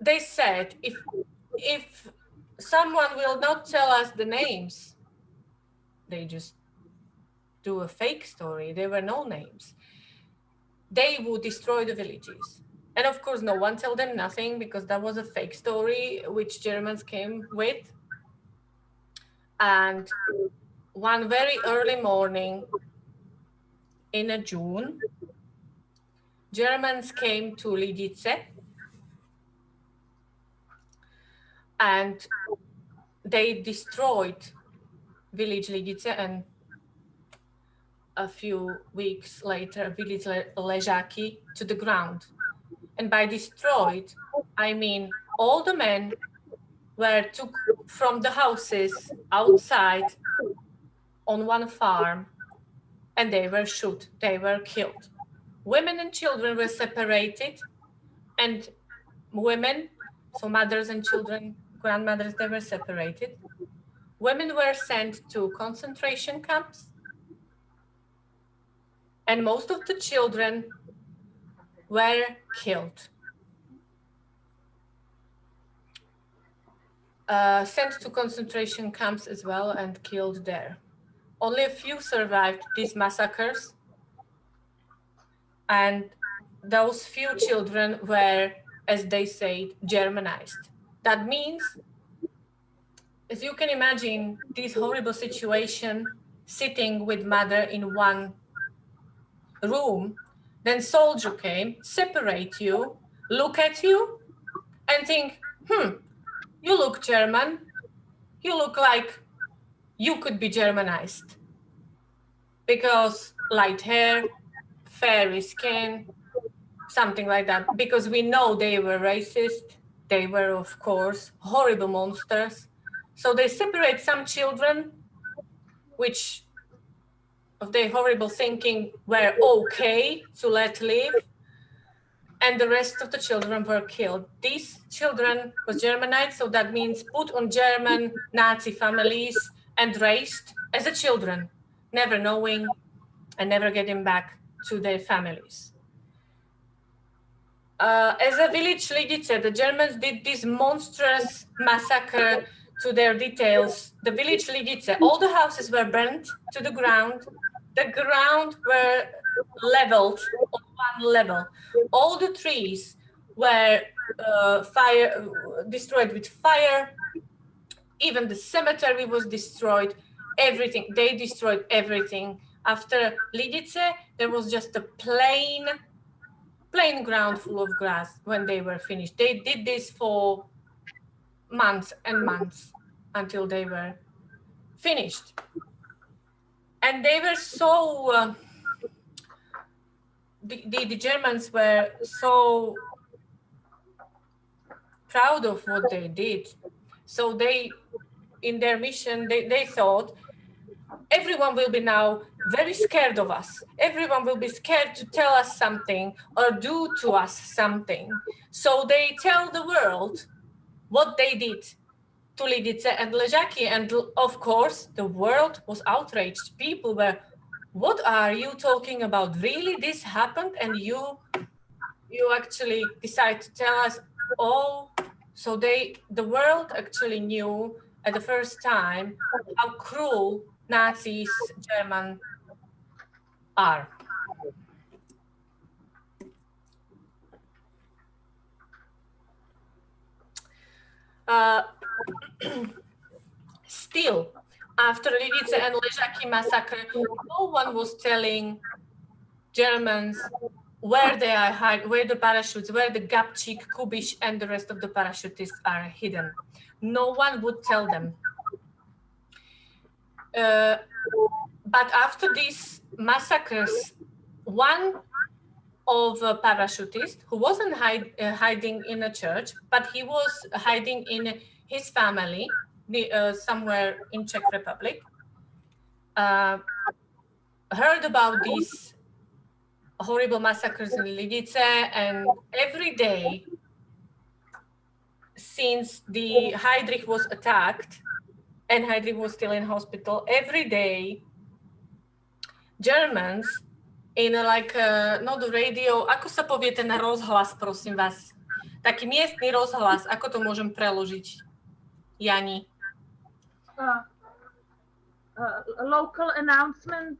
they said, if someone will not tell us the names, they just do a fake story. There were no names. They would destroy the villages. And of course, no one told them nothing, because that was a fake story which Germans came with. And one very early morning in June, Germans came to Lidice and they destroyed village Lidice, and a few weeks later, village Ležáky to the ground. And by destroyed, I mean all the men were took from the houses outside on one farm, and they were shot, they were killed. Women and children were separated, and women, so mothers and children, grandmothers, they were separated. Women were sent to concentration camps, and most of the children were killed. Sent to concentration camps as well and killed there. Only a few survived these massacres, and those few children were, as they said, Germanized. That means, as you can imagine, this horrible situation, sitting with mother in one room, then soldier came, separate you, look at you, and think, you look German, you look like you could be Germanized. Because light hair, fairy skin, something like that. Because we know they were racist, they were, of course, horrible monsters. So they separate some children, which of their horrible thinking were okay to let live, and the rest of the children were killed. These children was Germanized, so that means put on German Nazi families and raised as a children, never knowing and never getting back to their families. As a village Lidice, the Germans did this monstrous massacre to their details. The village Lidice, all the houses were burnt to the ground. The ground were leveled one level. All the trees were destroyed with fire. Even the cemetery was destroyed. Everything. They destroyed everything. After Lidice, there was just a plain ground full of grass when they were finished. They did this for months and months until they were finished. And they were so, the Germans were so proud of what they did. So they, in their mission, they thought, everyone will be now very scared of us. Everyone will be scared to tell us something or do to us something. So they tell the world what they did to Lidice and Ležáky. And of course, the world was outraged. People were, what are you talking about? Really, this happened? And you actually decide to tell us? Oh, so the world actually knew at the first time how cruel Nazis, German are. Still, after Lidice and Ležáky massacre, no one was telling Germans where they are hiding, where the parachutes, where the Gabčík, Kubiš, and the rest of the parachutists are hidden. No one would tell them. But after these massacres, one of a parachutist who wasn't hiding in a church, but he was hiding in his family somewhere in Czech Republic, heard about these horrible massacres in Lidice, and every day since the Heydrich was attacked and Heydrich was still in hospital, every day Germans in like not the radio, ako sa povie ten rozhlas, prosím vás, taký miestny rozhlas, ako to môžem preložiť, Jani? Local announcement.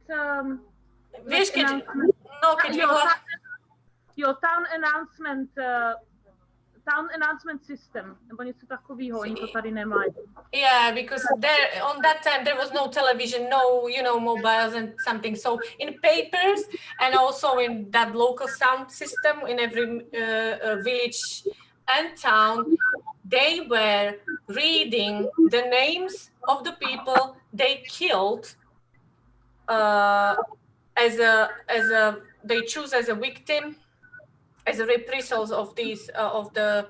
Vieš, keď... No, keď town announcement system, nebo něco takového, oni to tady nemají. Yeah, because there on that time there was no television, no, mobiles and something. So in papers and also in that local sound system in every village and town, they were reading the names of the people they killed as a they choose as a victim, as a reprisals of these of the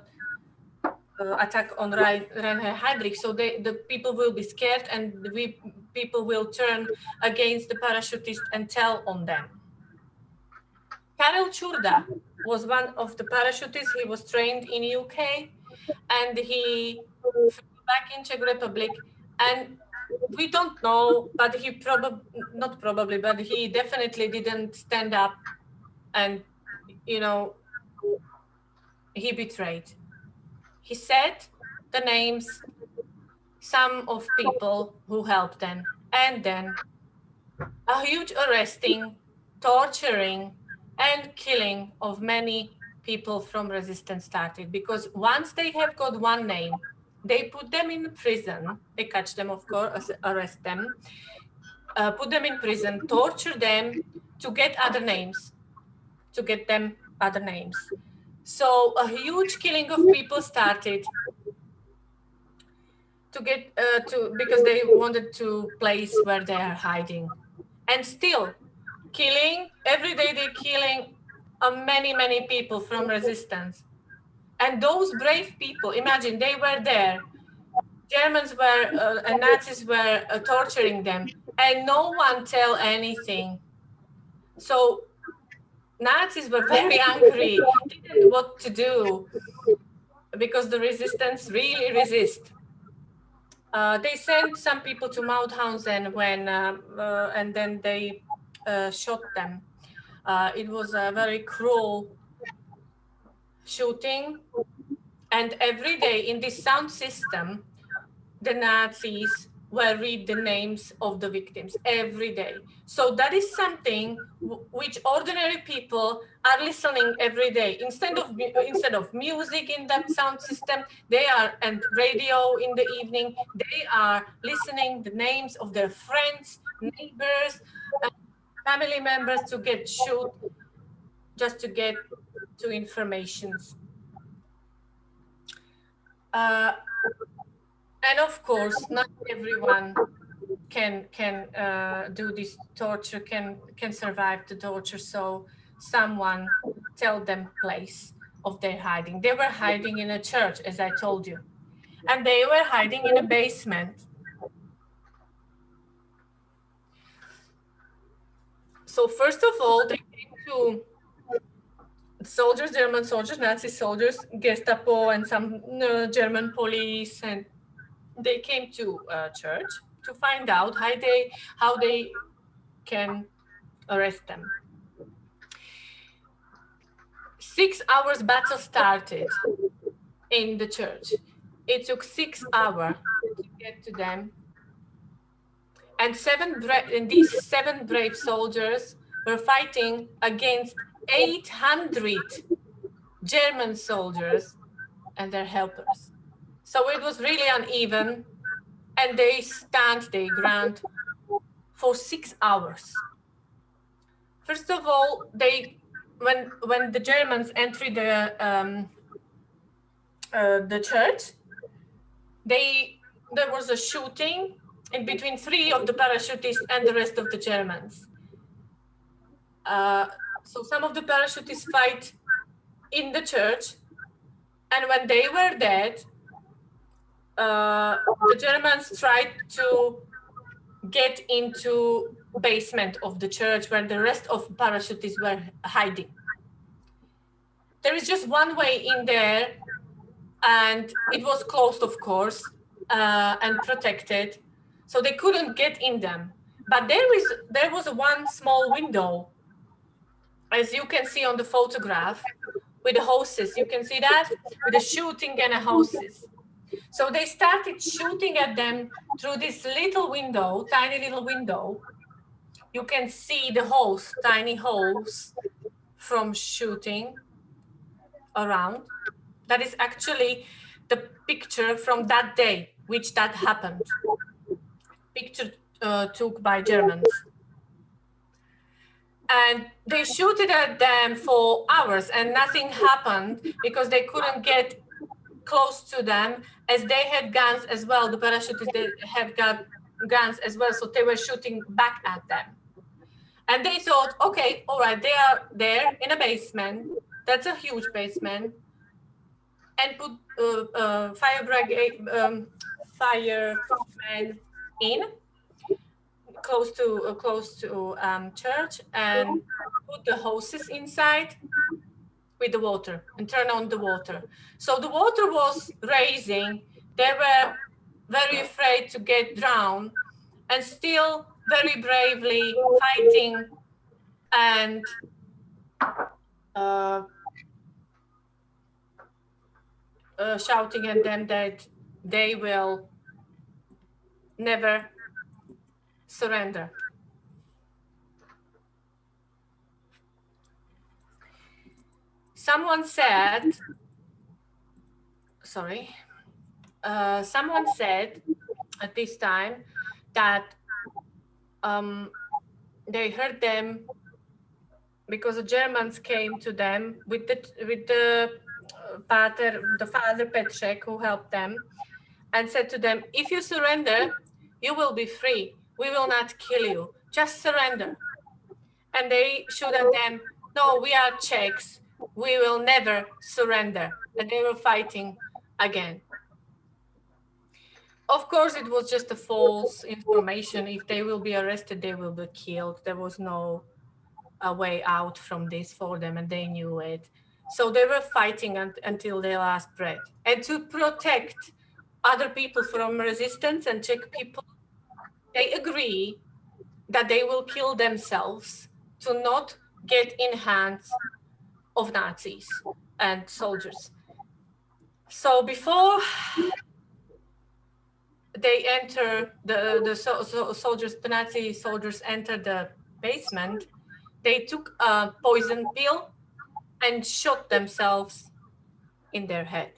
attack on Reinhard Heydrich. So the people will be scared, and people will turn against the parachutists and tell on them. Karel Čurda was one of the parachutists. He was trained in UK, and he flew back in Czech Republic. And we don't know, but he but he definitely didn't stand up, and he betrayed. He said the names, some of people who helped them, and then a huge arresting, torturing, and killing of many people from resistance started, because once they have got one name, they put them in prison, they catch them, of course, arrest them, put them in prison, torture them to get other names, to get them other names. So a huge killing of people started to get because they wanted to place where they are hiding, and still killing every day. They're killing many people from resistance, and those brave people. Imagine they were there. Germans were and Nazis were torturing them, and no one tell anything. So Nazis were very angry, didn't know what to do, because the resistance really resist. They sent some people to Mauthausen and then they shot them. It was a very cruel shooting, and every day in this sound system, the Nazis will read the names of the victims every day. So that is something which ordinary people are listening every day. Instead of music in that sound system, they are, and radio in the evening, they are listening the names of their friends, neighbors, family members to get shoot, just to get to informations. And of course, not everyone can do this torture, can survive the torture. So someone tell them place of their hiding. They were hiding in a church, as I told you, and they were hiding in a basement. So first of all, they came to soldiers, German soldiers, Nazi soldiers, Gestapo, and some German police, and they came to church to find out how they can arrest them. 6 hours battle started in the church. It took 6 hours to get to them. And these 7 brave soldiers were fighting against 800 German soldiers and their helpers. So it was really uneven, and they stand their ground for 6 hours. First of all, when the Germans entered the church, there was a shooting in between 3 of the parachutists and the rest of the Germans. So some of the parachutists fight in the church, and when they were dead, the Germans tried to get into basement of the church where the rest of parachutists were hiding. There is just one way in there, and it was closed, of course, and protected, so they couldn't get in them. But there was one small window, as you can see on the photograph, with the hoses. You can see that with the shooting and the hoses. So they started shooting at them through this little window, tiny little window. You can see the holes, tiny holes from shooting around. That is actually the picture from that day, which that happened. Picture took by Germans. And they shooted at them for hours and nothing happened because they couldn't get close to them, as they had guns as well. The parachutists, they had got guns as well, so they were shooting back at them. And they thought, okay, all right, they are there in a basement. That's a huge basement. And put firemen in close to church, and put the hoses inside with the water and turn on the water. So the water was raising. They were very afraid to get drowned, and still very bravely fighting and shouting at them that they will never surrender. Someone said at this time that they heard them because the Germans came to them with the Father Petrek, who helped them, and said to them, if you surrender, you will be free. We will not kill you. Just surrender. And they shoot at them, no, we are Czechs. We will never surrender. And they were fighting again. Of course, it was just a false information. If they will be arrested, they will be killed. There was no way out from this for them, and they knew it. So they were fighting until their last breath. And to protect other people from resistance and Czech people, they agree that they will kill themselves to not get in hands of Nazis and soldiers. So before they enter the soldiers, the Nazi soldiers entered the basement, they took a poison pill and shot themselves in their head.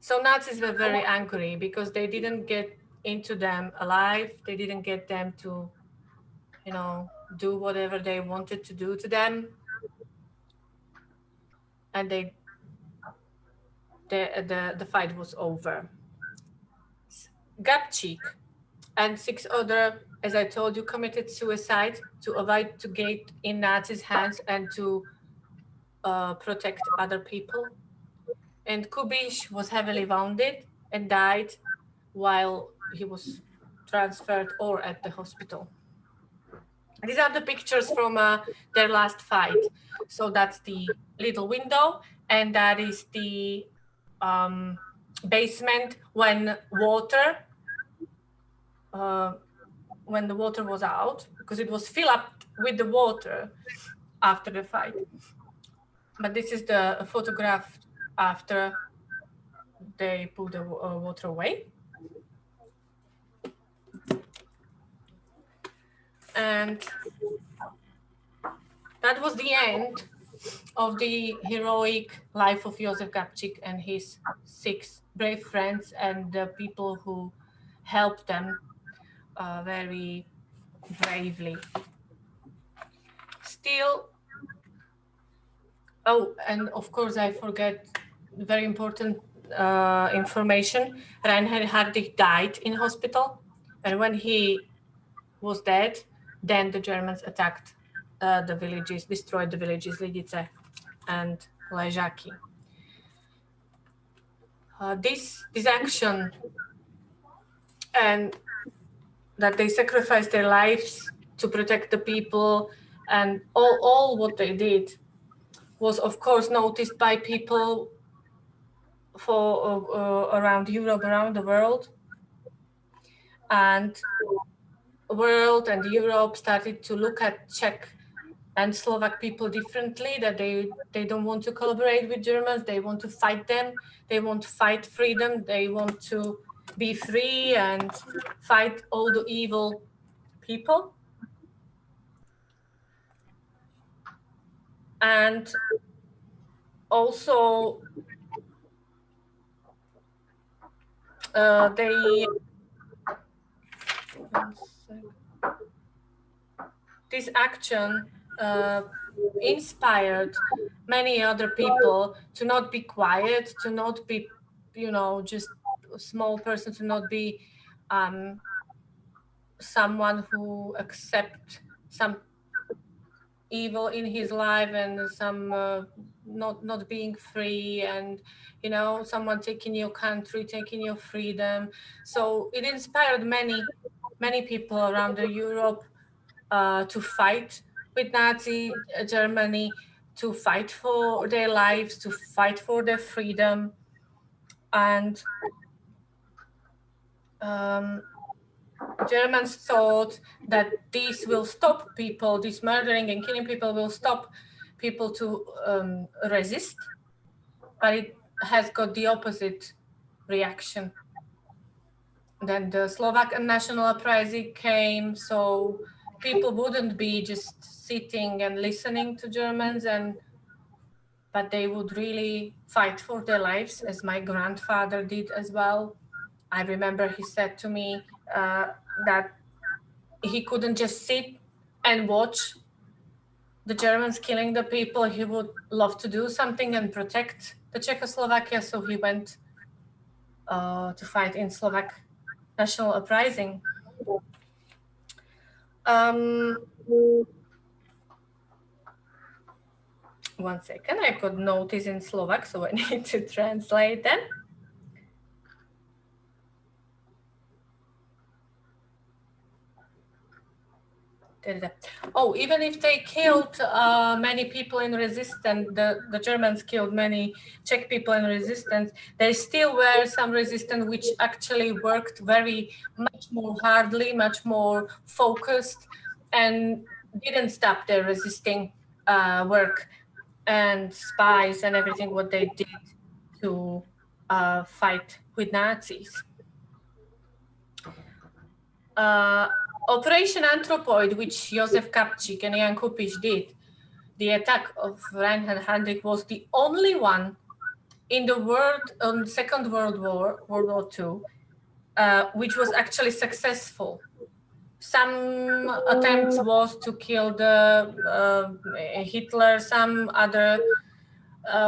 So Nazis were very angry because they didn't get into them alive. They didn't get them to, you know, do whatever they wanted to do to them. And the fight was over. Gabčík and 6 other, as I told you, committed suicide to avoid to get in Nazis' hands and to protect other people. And Kubiš was heavily wounded and died while he was transferred or at the hospital. These are the pictures from their last fight. So that's the little window, and that is the basement when the water was out, because it was filled up with the water after the fight. But this is the photograph after they put the water away. And that was the end of the heroic life of Jozef Gabčík and his 6 brave friends and the people who helped them very bravely. Still, oh, and of course I forget very important information. Reinhard Heydrich died in hospital, and when he was dead, then the Germans attacked the villages, destroyed the villages, Lidice and Ležáky. This action, and that they sacrificed their lives to protect the people, and all what they did was of course noticed by people for around Europe, around the world, and Europe started to look at Czech and Slovak people differently, that they don't want to collaborate with Germans, they want to fight them, they want to fight freedom, they want to be free and fight all the evil people. And also this action inspired many other people to not be quiet, to not be, you know, just a small person, to not be someone who accepts some evil in his life and some not being free, and, you know, someone taking your country, taking your freedom. So it inspired many people around Europe to fight with Nazi Germany, to fight for their lives, to fight for their freedom. And Germans thought that this will stop people, this murdering and killing people will stop people to resist, but it has got the opposite reaction. Then the Slovak national uprising came, so people wouldn't be just sitting and listening to Germans, but they would really fight for their lives, as my grandfather did as well. I remember he said to me that he couldn't just sit and watch the Germans killing the people. He would love to do something and protect the Czechoslovakia, so he went to fight in Slovak national uprising. One second, I got notice in Slovak, so I need to translate them. Oh, even if they killed many people in resistance, the Germans killed many Czech people in resistance, there still were some resistance which actually worked very much more hardly, much more focused, and didn't stop their resisting work, and spies and everything what they did to fight with Nazis. Operation Anthropoid, which Jozef Gabčík and Jan Kupiš did, the attack of Reinhard Heydrich, was the only one in the world on Second World War, World War II, which was actually successful. Some attempts was to kill Hitler, some other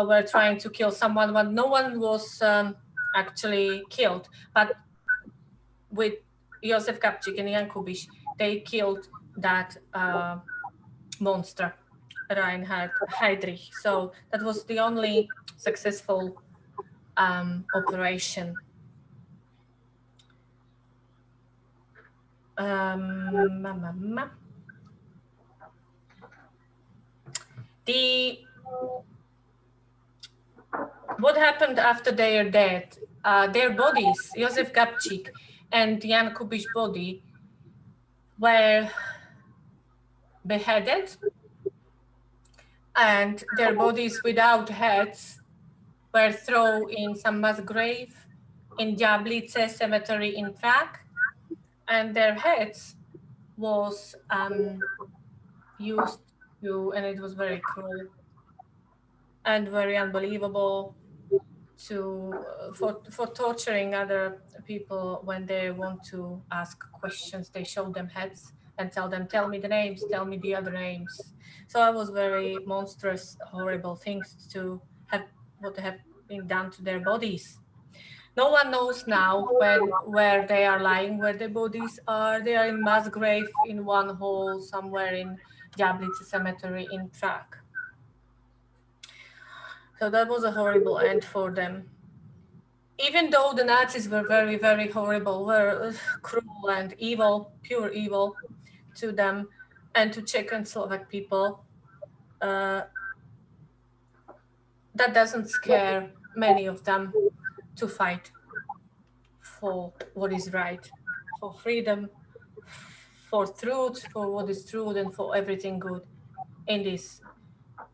were trying to kill someone, but no one was actually killed. But with Jozef Gabčík and Jan Kupiš, they killed that monster, Reinhard Heydrich. So that was the only successful operation. What happened after their death? Their bodies, Jozef Gabčík and Jan Kupiš's body, were beheaded, and their bodies without heads were thrown in some mass grave in Ďáblice cemetery in Prague, and their heads was used to, and it was very cruel and very unbelievable, for torturing other people when they want to ask questions. They show them heads and tell them, tell me the names, tell me the other names. So it was very monstrous, horrible things to have, what have been done to their bodies. No one knows now where they are lying, where their bodies are. They are in mass grave in one hole somewhere in Ďáblice cemetery in Prague. So that was a horrible end for them. Even though the Nazis were very, very horrible, were cruel and evil, pure evil to them and to Czech and Slovak people, that doesn't scare many of them to fight for what is right, for freedom, for truth, for what is true, and for everything good in this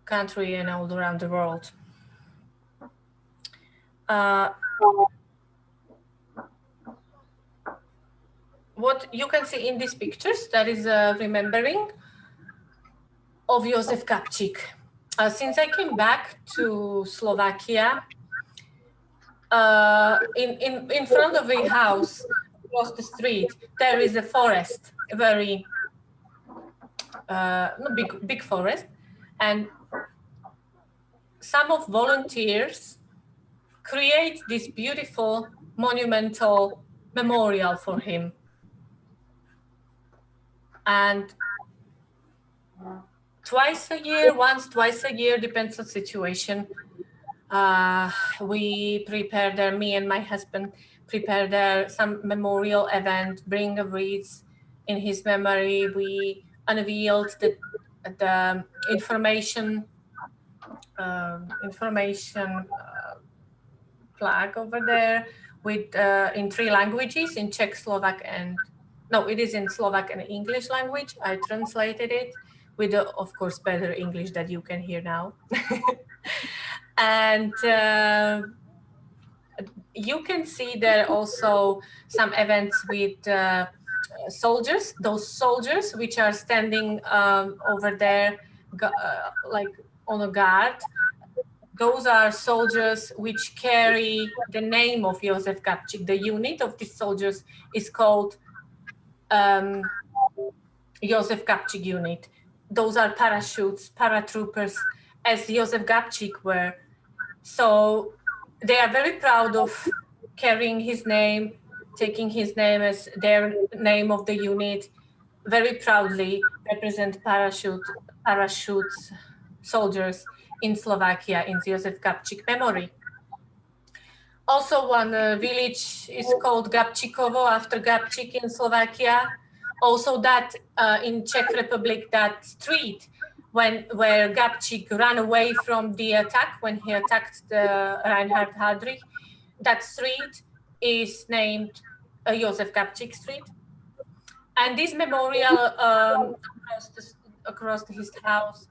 country and all around the world. What you can see in these pictures, that is a remembering of Jozef Gabčík. Since I came back to Slovakia, in front of a house across the street, there is a forest, a very big forest, and some of volunteers create this beautiful monumental memorial for him. And twice a year, twice a year, depends on situation, we prepare there, me and my husband prepare there some memorial event, bring a wreath in his memory. We unveiled the information flag over there with in 3 languages, in Czech, Slovak, and no, it is in Slovak and English language. I translated it with, of course, better English that you can hear now. And you can see there also some events with soldiers, those soldiers which are standing over there like on a guard. Those are soldiers which carry the name of Jozef Gabčík. The unit of these soldiers is called Jozef Gabčík unit. Those are parachutes, paratroopers, as Jozef Gabčík were. So they are very proud of carrying his name, taking his name as their name of the unit, very proudly represent parachutes soldiers in Slovakia in Jozef Gabčík memory. Also one village is called Gabčíkovo after Gabčík in Slovakia. Also that in Czech Republic, that street where Gabčík ran away from the attack when he attacked the Reinhard Heydrich, that street is named Jozef Gabčík Street. And this memorial across his house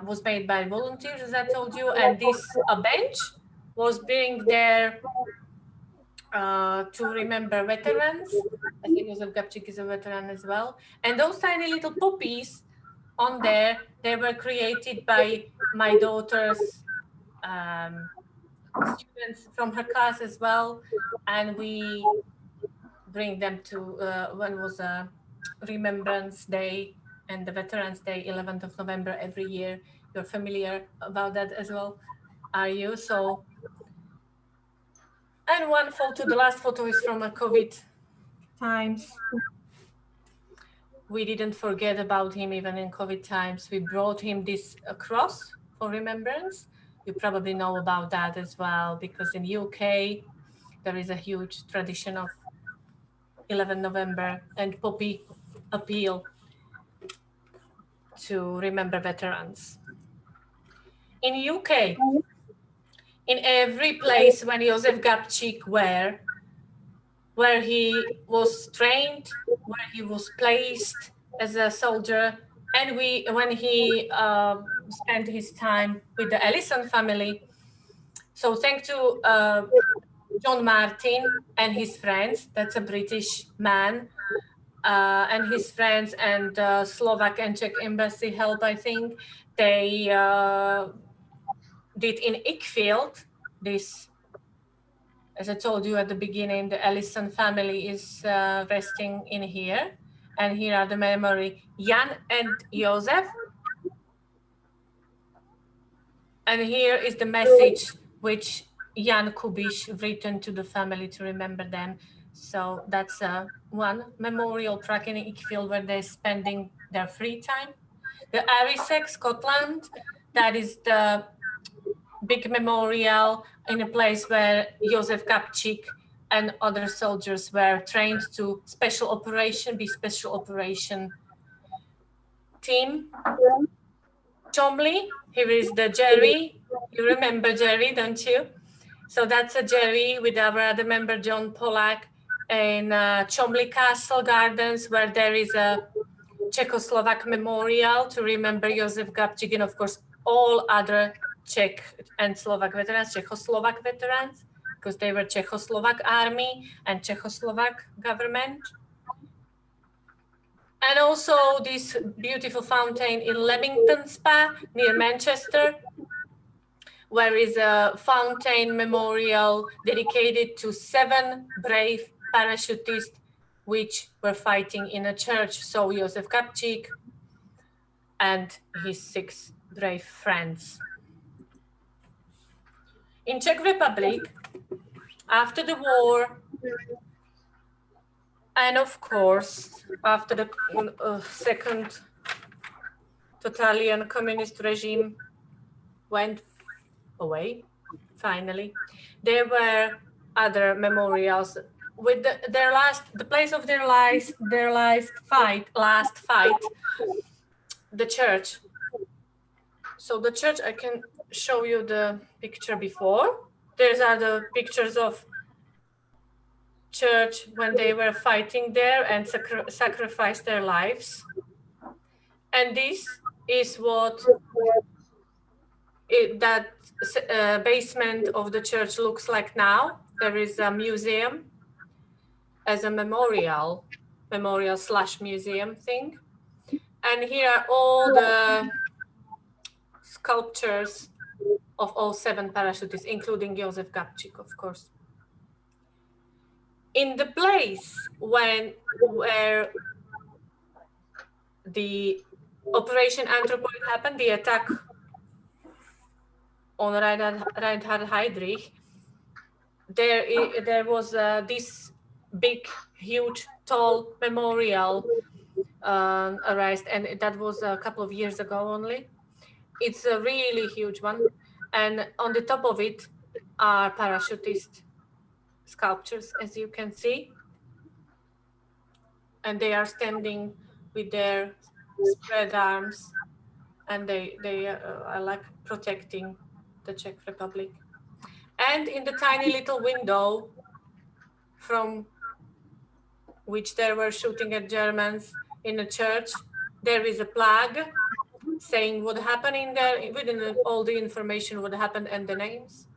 was made by volunteers, as I told you, and this bench was being there to remember veterans. I think Jozef Gabčík is a veteran as well. And those tiny little poppies on there, they were created by my daughter's students from her class as well. And we bring them to when was a Remembrance Day and the Veterans Day, 11th of November every year. You're familiar about that as well, are you? So, and one photo, the last photo is from a COVID times. We didn't forget about him even in COVID times. We brought him this cross for remembrance. You probably know about that as well, because in UK, there is a huge tradition of 11 November and poppy appeal to remember veterans. In UK, in every place when Jozef Gabčík where he was trained, where he was placed as a soldier, and when he spent his time with the Ellison family. So thanks to John Martin and his friends, that's a British man, and his friends and Slovak and Czech embassy help, I think, they did in Ickfield this. As I told you at the beginning, the Ellison family is resting in here. And here are the memory, Jan and Jozef. And here is the message which Jan Kubiš written to the family to remember them. So that's one memorial plaque in Ickfield where they're spending their free time. The Arisek, Scotland, that is the big memorial in a place where Jozef Gabčík and other soldiers were trained to be special operation team. Chomley, here is the Jerry. You remember Jerry, don't you? So that's a Jerry with our other member, John Pollack, in Chomley Castle Gardens, where there is a Czechoslovak memorial to remember Jozef Gabčík and, of course, all other Czech and Slovak veterans, Czechoslovak veterans, because they were Czechoslovak army and Czechoslovak government. And also this beautiful fountain in Leamington Spa near Manchester, where is a fountain memorial dedicated to 7 brave parachutists which were fighting in a church. So Jozef Gabčík and his 6 brave friends. In Czech Republic, after the war, and of course, after the second totalitarian communist regime went away, finally, there were other memorials with the place of their last fight, the church. So the church, I can show you the picture before. These are the pictures of church when they were fighting there and sacrificed their lives. And this is what that basement of the church looks like now. There is a museum as a memorial / museum thing. And here are all the sculptures of all 7 parachutists, including Jozef Gabčík, of course. In the place where the Operation Anthropoid happened, the attack on Reinhard Heydrich, there was this big, huge, tall memorial erased, and that was a couple of years ago only. It's a really huge one, and on the top of it are parachutist sculptures, as you can see, and they are standing with their spread arms, and they are like protecting the Czech Republic. And in the tiny little window from which they were shooting at Germans in a church, there is a plaque saying what happened in there, within all the information what happened and the names.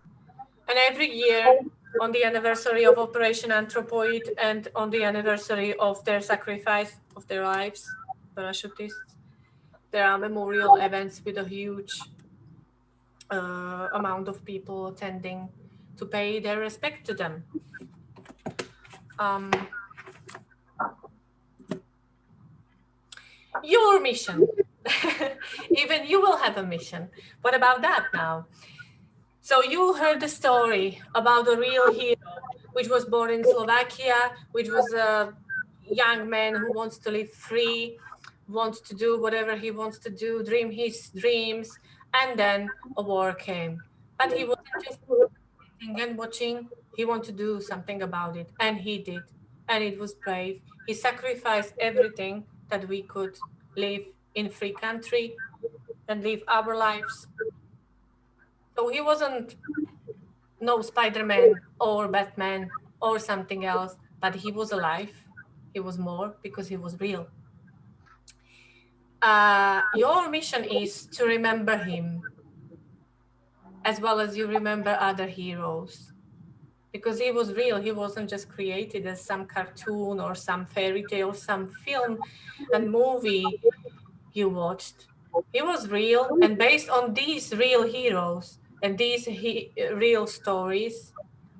And every year on the anniversary of Operation Anthropoid and on the anniversary of their sacrifice of their lives, parachutists, there are memorial events with a huge amount of people attending to pay their respect to them. Your mission. Even you will have a mission. What about that now? So you heard the story about a real hero, which was born in Slovakia, which was a young man who wants to live free, wants to do whatever he wants to do, dream his dreams, and then a war came. But he wasn't just sitting and watching, he wanted to do something about it, and he did. And it was brave. He sacrificed everything that we could live in a free country and live our lives. So he wasn't no Spider-Man or Batman or something else, but he was alive. He was more because he was real. Your mission is to remember him as well as you remember other heroes, because he was real. He wasn't just created as some cartoon or some fairy tale, some film and movie you watched. He was real, and based on these real heroes and these real stories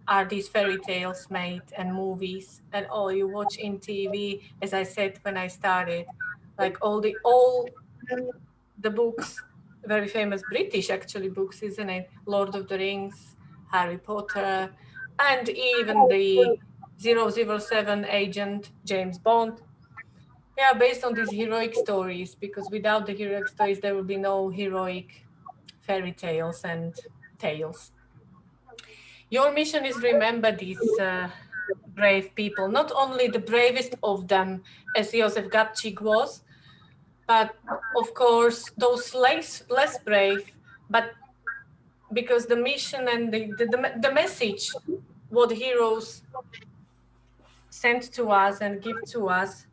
are these fairy tales made and movies and all you watch in TV, as I said when I started, like all the books, very famous British actually books, isn't it? Lord of the Rings, Harry Potter, and even the 007 agent James Bond. Yeah, based on these heroic stories, because without the heroic stories, there will be no heroic fairy tales and tales. Your mission is remember these brave people, not only the bravest of them, as Jozef Gabčík was, but of course those less brave, but because the mission and the message what heroes send to us and give to us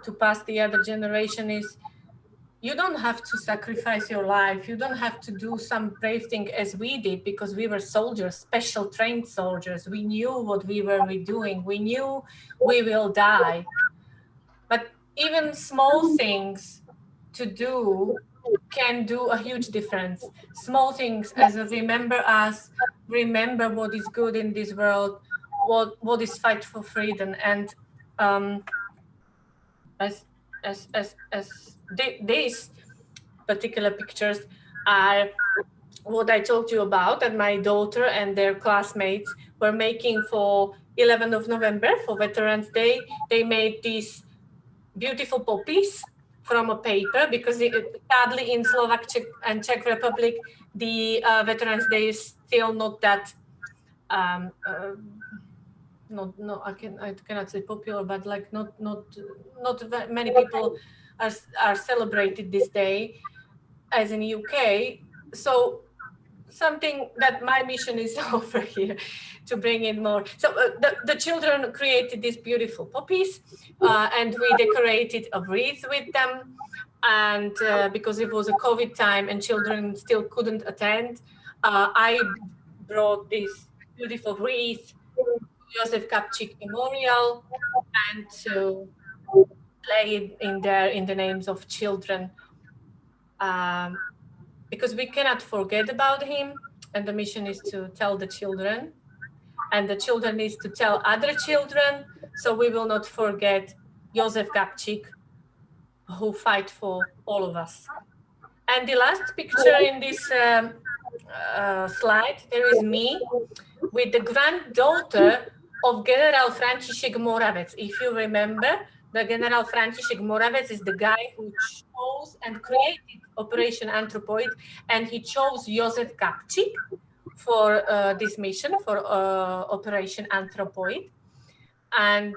to pass the other generation is, you don't have to sacrifice your life. You don't have to do some brave thing as we did, because we were soldiers, special trained soldiers. We knew what we were doing. We knew we will die. But even small things to do can do a huge difference. Small things as a remember us, remember what is good in this world, what is fight for freedom. And these particular pictures are what I told you about, and my daughter and their classmates were making for 11th of November, for Veterans Day. They made these beautiful poppies from a paper, because sadly in Slovakia and Czech Republic, the Veterans Day is still not that I cannot say popular, but like not many people are celebrated this day as in UK. So something that my mission is over here to bring in more. So the children created these beautiful poppies, and we decorated a wreath with them. And because it was a COVID time and children still couldn't attend, I brought this beautiful wreath, Jozef Gabčík Memorial, and to lay it in there in the names of children, because we cannot forget about him, and the mission is to tell the children, and the children is to tell other children, so we will not forget Jozef Gabčík, who fight for all of us. And the last picture in this slide, there is me with the granddaughter of General František Moravec. If you remember, the General František Moravec is the guy who chose and created Operation Anthropoid, and he chose Jozef Gabčík for this mission, for Operation Anthropoid. And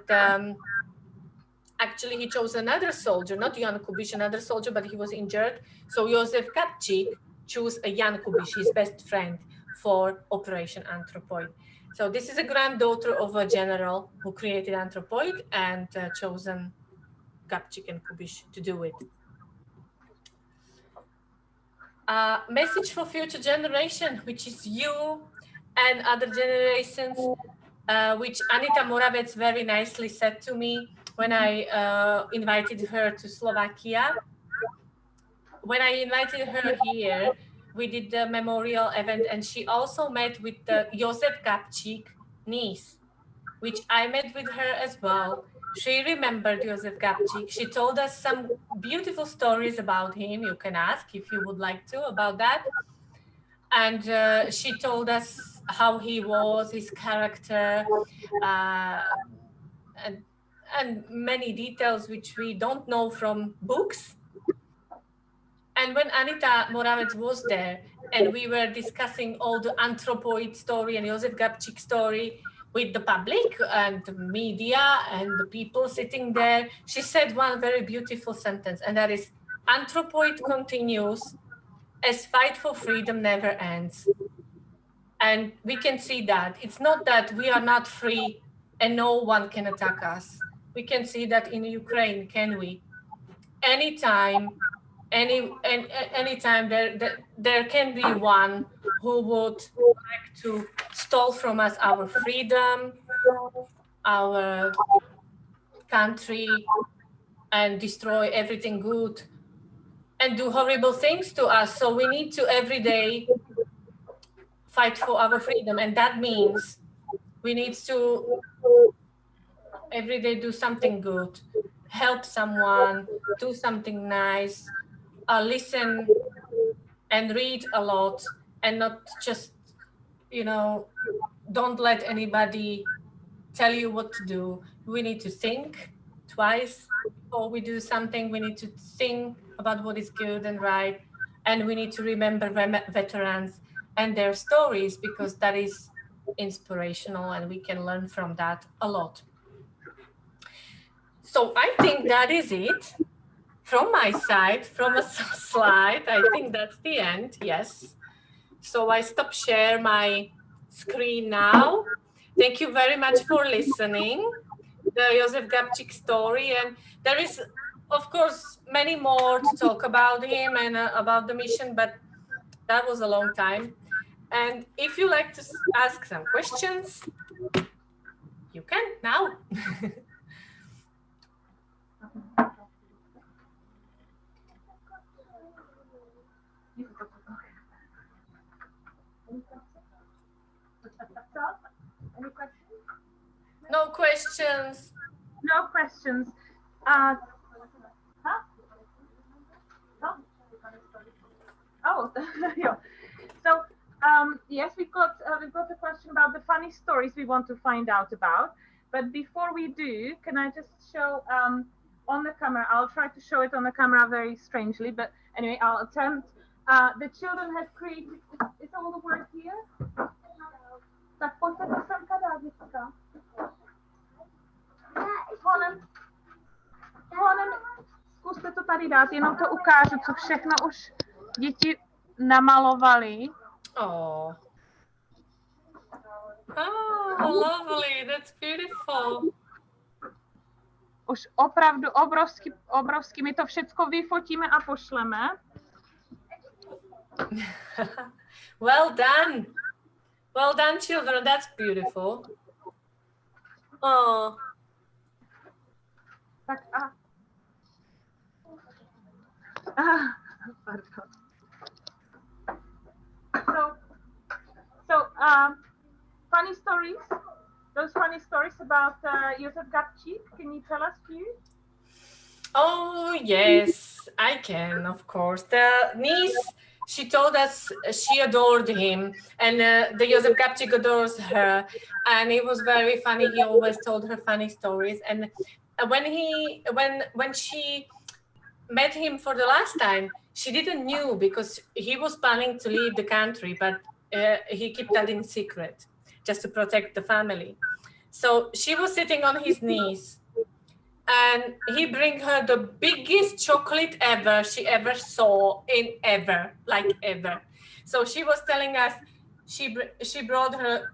actually, he chose another soldier, not Jan Kubiš, another soldier, but he was injured. So Jozef Gabčík chose a Jan Kubiš, his best friend, for Operation Anthropoid. So this is a granddaughter of a general who created Anthropoid and chosen Gabčík and Kubiš to do it. Message for future generation, which is you and other generations, which Anita Moravec very nicely said to me when I invited her to Slovakia. When I invited her here, we did the memorial event, and she also met with the Jozef Gabčík niece, which I met with her as well. She remembered Jozef Gabčík. She told us some beautiful stories about him. You can ask if you would like to about that. And she told us how he was, his character, and many details which we don't know from books. And when Anita Moravec was there and we were discussing all the Anthropoid story and Jozef Gabčík story with the public and the media and the people sitting there, she said one very beautiful sentence, and that is, Anthropoid continues as fight for freedom never ends. And we can see that. It's not that we are not free and no one can attack us. We can see that in Ukraine, can we? Anytime there can be one who would like to steal from us our freedom, our country, and destroy everything good and do horrible things to us. So we need to every day fight for our freedom, and that means we need to every day do something good, help someone, do something nice, listen and read a lot, and not just, don't let anybody tell you what to do. We need to think twice before we do something. We need to think about what is good and right, and we need to remember veterans and their stories, because that is inspirational and we can learn from that a lot. So I think that is it from my side, from a slide. I think that's the end, yes. So I stop share my screen now. Thank you very much for listening. The Jozef Gabčík story, and there is, of course, many more to talk about him and about the mission, but that was a long time. And if you like to ask some questions, you can now. Any questions? No questions. No questions. Huh? Oh, yeah. So yes, we've got a question about the funny stories we want to find out about. But before we do, can I just show on the camera? I'll try to show it on the camera very strangely, but anyway, I'll attempt. The children have created. Is all the word here? Tak pojďte to semka dát, děcka. Honem, zkuste to tady dát, jenom to ukážu, co všechno už děti namalovali. Oh. Oh, lovely, that's beautiful. Už opravdu obrovský, my to všecko vyfotíme a pošleme. Well done. Well done, children. That's beautiful. Oh. Tak a... pardon. So, funny stories. Those funny stories about Jozef Gabčík. Can you tell us, please? Oh, yes, I can, of course. The niece, she told us she adored him, and the Jozef Gabčík adores her, and it was very funny. He always told her funny stories. And when she met him for the last time, she didn't know, because he was planning to leave the country, but he kept that in secret just to protect the family. So she was sitting on his knees, and he bring her the biggest chocolate ever she ever saw ever. So she was telling us she brought her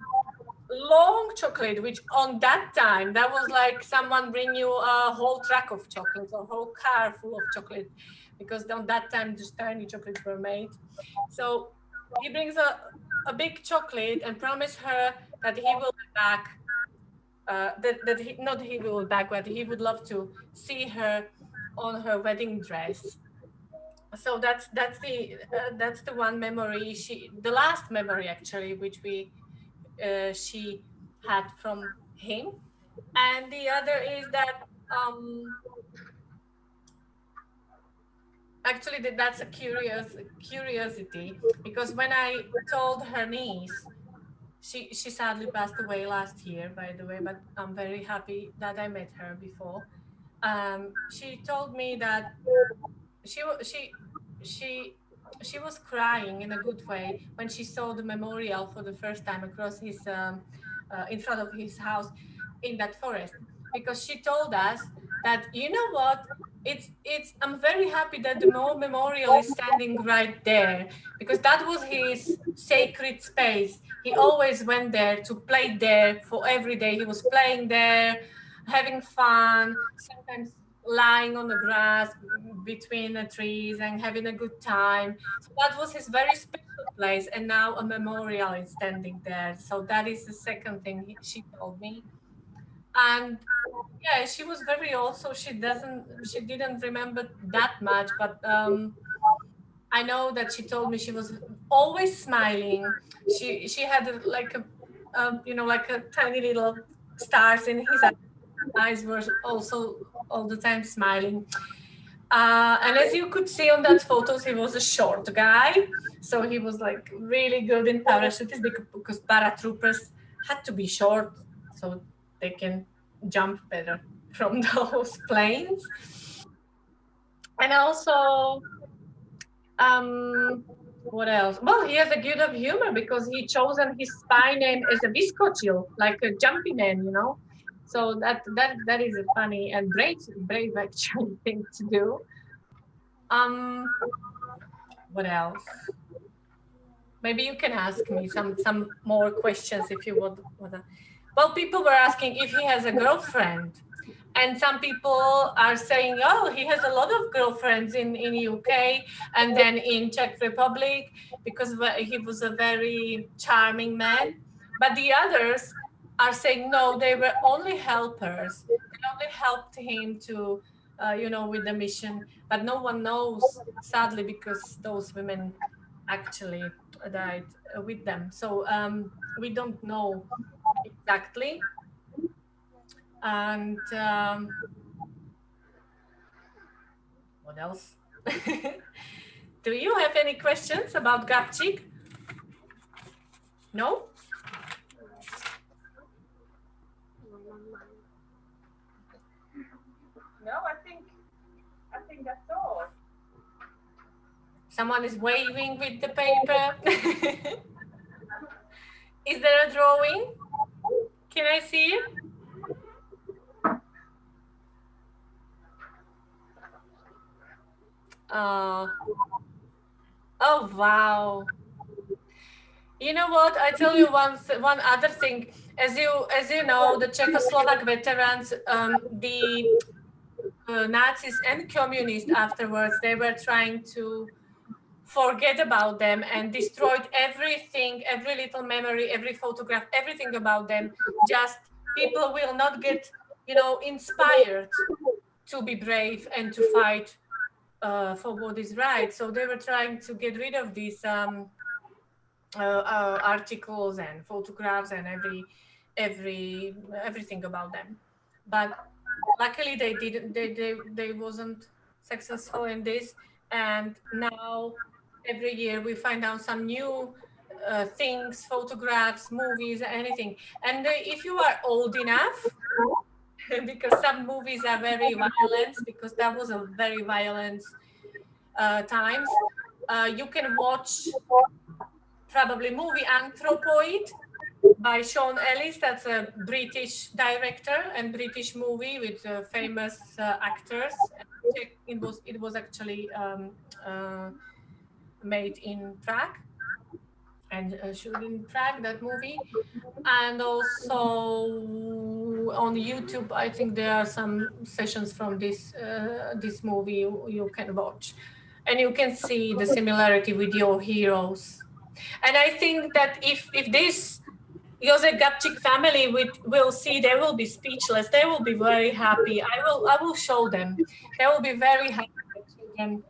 long chocolate, which on that time, that was like someone bring you a whole truck of chocolates or a whole car full of chocolate, because on that time just tiny chocolates were made. So he brings a a big chocolate and promised her that he will be back. Not he will be back, but he would love to see her on her wedding dress. So that's the one memory, the last memory actually, which she had from him. And the other is that actually that's a curiosity, because when I told her niece, she sadly passed away last year, by the way, but I'm very happy that I met her before. She told me that she wa- she was crying in a good way when she saw the memorial for the first time across his in front of his house in that forest, because she told us that, you know what, it's I'm very happy that the memorial is standing right there, because that was his sacred space. He always went there to play there. For every day he was playing there, having fun, sometimes lying on the grass between the trees and having a good time. So that was his very special place, and now a memorial is standing there. So that is the second thing she told me. And yeah, she was very old, so she didn't remember that much, but I know that she told me she was always smiling. She had like a like a tiny little stars in his eyes were also all the time smiling. And as you could see on that photos, he was a short guy. So he was like really good in parachuting, because paratroopers had to be short so they can jump better from those planes. And also, what else? Well, he has a good of humor, because he chosen his spy name as a Viscochil, like a jumpy man, So that is a funny and brave actually thing to do. What else? Maybe you can ask me some more questions if you would. Well, people were asking if he has a girlfriend, and some people are saying, oh, he has a lot of girlfriends in UK and then in Czech Republic, because he was a very charming man. But the others are saying no, they were only helpers. They only helped him to with the mission, but no one knows, sadly, because those women actually died with them. So we don't know exactly. And what else? Do you have any questions about Gabčík? No? No, I think that's all. Someone is waving with the paper. Is there a drawing? Can I see it? Oh, wow. You know what? I tell you one other thing. As you know, the Czechoslovak veterans, the Nazis and communists afterwards, they were trying to forget about them and destroyed everything, every little memory, every photograph, everything about them. Just people will not get, inspired to be brave and to fight for what is right. So they were trying to get rid of these articles and photographs and everything about them. But luckily they didn't. They wasn't successful in this. And now every year we find out some new things, photographs, movies, anything. And if you are old enough, because some movies are very violent, because that was a very violent times, you can watch probably movie Anthropoid by Sean Ellis. That's a British director and British movie with famous actors. It was actually made in Prague and shot in Prague, that movie. And also on YouTube, I think there are some sessions from this movie you can watch, and you can see the similarity with your heroes And I think that if this Jozef Gabčík family will see, they will be speechless. They will be very happy. I will show them. They will be very happy, children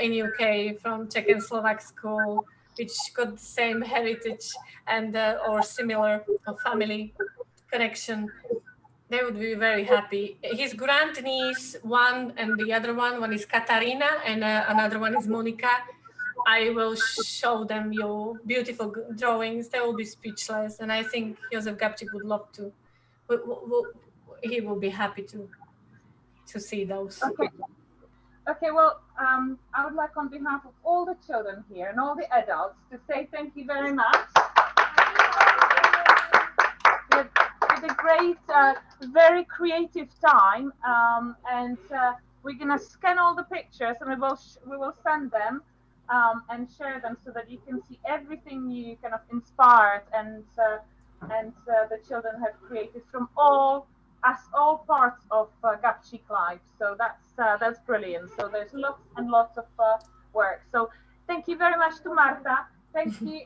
in UK from Czech and Slovak school, which got the same heritage and or similar family connection. They would be very happy. His grandniece, one and the other one is Katarina, and another one is Monika. I will show them your beautiful drawings. They will be speechless, and I think Jozef Gabčík would love to. He will be happy to see those. Okay. Well, I would like, on behalf of all the children here and all the adults, to say thank you very much. It's a great, very creative time, and we're gonna scan all the pictures, and we will send them and share them so that you can see everything you kind of inspired and the children have created from all parts of Gabčík life. So that's brilliant. So there's lots and lots of work. So thank you very much to Marta. Thank you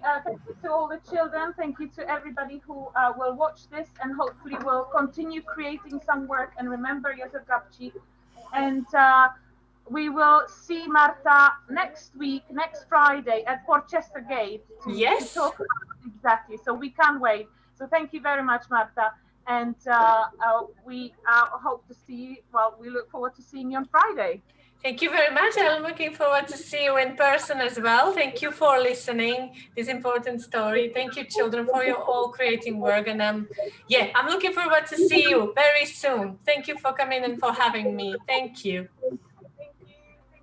to all the children. Thank you to everybody who will watch this and hopefully will continue creating some work and remember Jozef Gabčík. And we will see Marta next week, next Friday at Porchester Gate. To talk exactly. So we can't wait. So thank you very much, Marta. And we hope to see you. Well, we look forward to seeing you on Friday. Thank you very much. I'm looking forward to see you in person as well. Thank you for listening this important story. Thank you, children, for your all creating work. And I'm looking forward to see you very soon. Thank you for coming and for having me. Thank you.